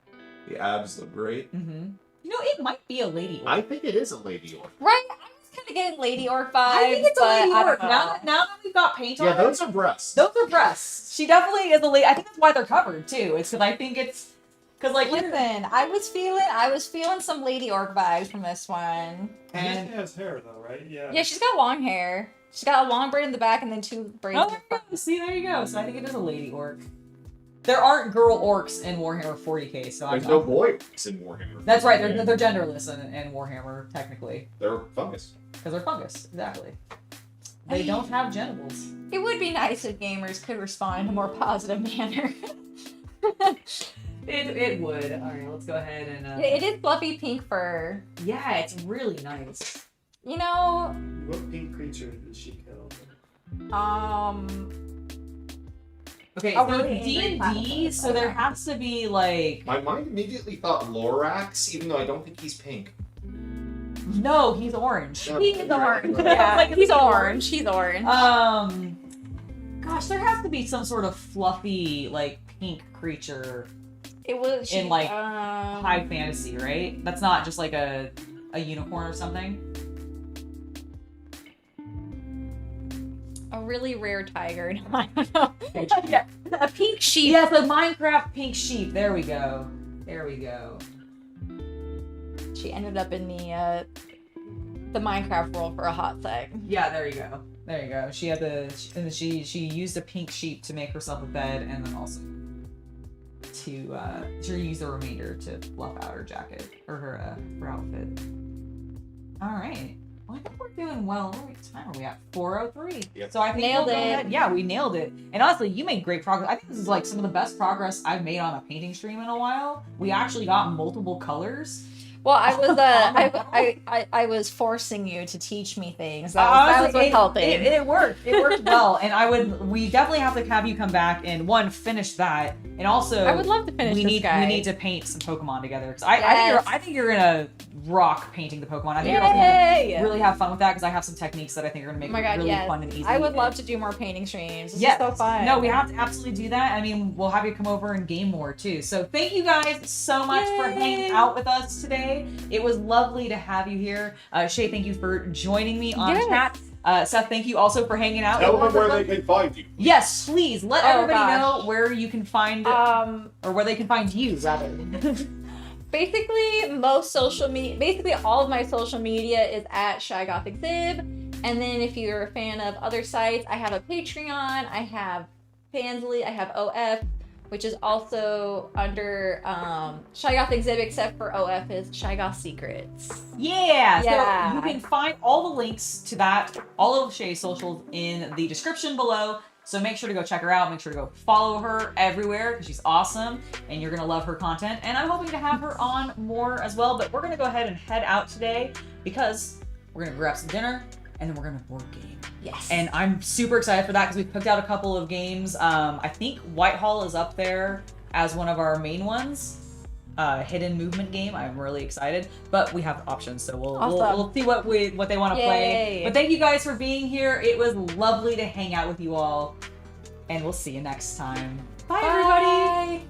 The abs look great. Mm-hmm. You know, it might be a lady orc. I think it is a lady orc. Right? I was kind of getting Lady Orc vibes. I think it's a but lady I don't orc. know. Now that we've got paint on Yeah, it, those are breasts. those are breasts. She definitely is a lady. I think that's why they're covered too. It's because I think it's because like Listen, I was feeling some Lady Orc vibes from this one. And- She has hair though, right? Yeah. Yeah, she's got long hair. She's got a long braid in the back and then two braids. Oh, in the there you front. go. See, there you go. So I think it is a lady orc. There aren't girl orcs in Warhammer 40k, so There's I'm no boy orcs in Warhammer. That's right. They're genderless in Warhammer technically They're fungus. because they're fungus. Exactly. They don't have genitals. It would be nice if gamers could respond in a more positive manner. It would. All right, let's go ahead and. It is fluffy pink fur. Yeah, it's really nice. You know, What pink creature did she kill? Okay, Oh, so really? it's D&D, so there has to be like. My mind immediately thought Lorax, even though I don't think he's pink. No, he's orange. No, he's orange. right. Yeah, Like, he's it's orange. He's orange. Gosh, there has to be some sort of fluffy like pink creature. It was in, like, high. High fantasy, right? That's not just like a unicorn or something. A really rare tiger. No, I don't know. Yeah, a pink sheep. Yes, a Minecraft pink sheep. There we go. There we go. She ended up in the Minecraft world for a hot sec. Yeah, there you go. There you go. She had she used a pink sheep to make herself a bed, and then also to use the remainder to fluff out her jacket or her outfit. All right. Well, I think we're doing well. What time are we at? 4:03. Yep. So I think Nailed we'll go it. ahead- Yeah, we nailed it. And honestly, you made great progress. I think this is like some of the best progress I've made on a painting stream in a while. We actually got multiple colors. Well, I was I was forcing you to teach me things. That was Honestly, what helping. It worked. It worked well. And we definitely have to have you come back and one, finish that. And also I would love to finish we this need guy. we need to paint some Pokemon together. Because Yes. I think you're gonna rock painting the Pokemon. I think you're also gonna Yay! really have fun with that because I have some techniques that I think are gonna make Oh my it God, really yes. fun and easy. I would love to do more painting streams. This Yes. is so fun. No, we have to absolutely do that. I mean, we'll have you come over and game more too. So thank you guys so much for Yay. hanging out with us today. It was lovely to have you here. Shay, thank you for joining me on Yes. chat. Seth, thank you also for hanging out. Tell with them us. where they can find you. Yes, please let Oh, everybody gosh. know where you can find or where they can find you rather. Basically, basically all of my social media is at ShyGothXib. And then if you're a fan of other sites, I have a Patreon, I have Fansly, I have OF, which is also under ShyGothXib, except for OF is ShyGoth Secrets. Yeah, Yeah. so you can find all the links to that, all of Shay's socials in the description below. So make sure to go check her out. Make sure to go follow her everywhere because she's awesome and you're going to love her content. And I'm hoping to have her on more as well. But we're going to go ahead and head out today because we're going to grab some dinner and then we're going to board game. Yes. And I'm super excited for that because we've picked out a couple of games. I think Whitehall is up there as one of our main ones. Hidden movement game. I'm really excited, but we have options, so we'll see what they want to play. Yay. But thank you guys for being here. It was lovely to hang out with you all. and we'll see you next time. Bye. Everybody!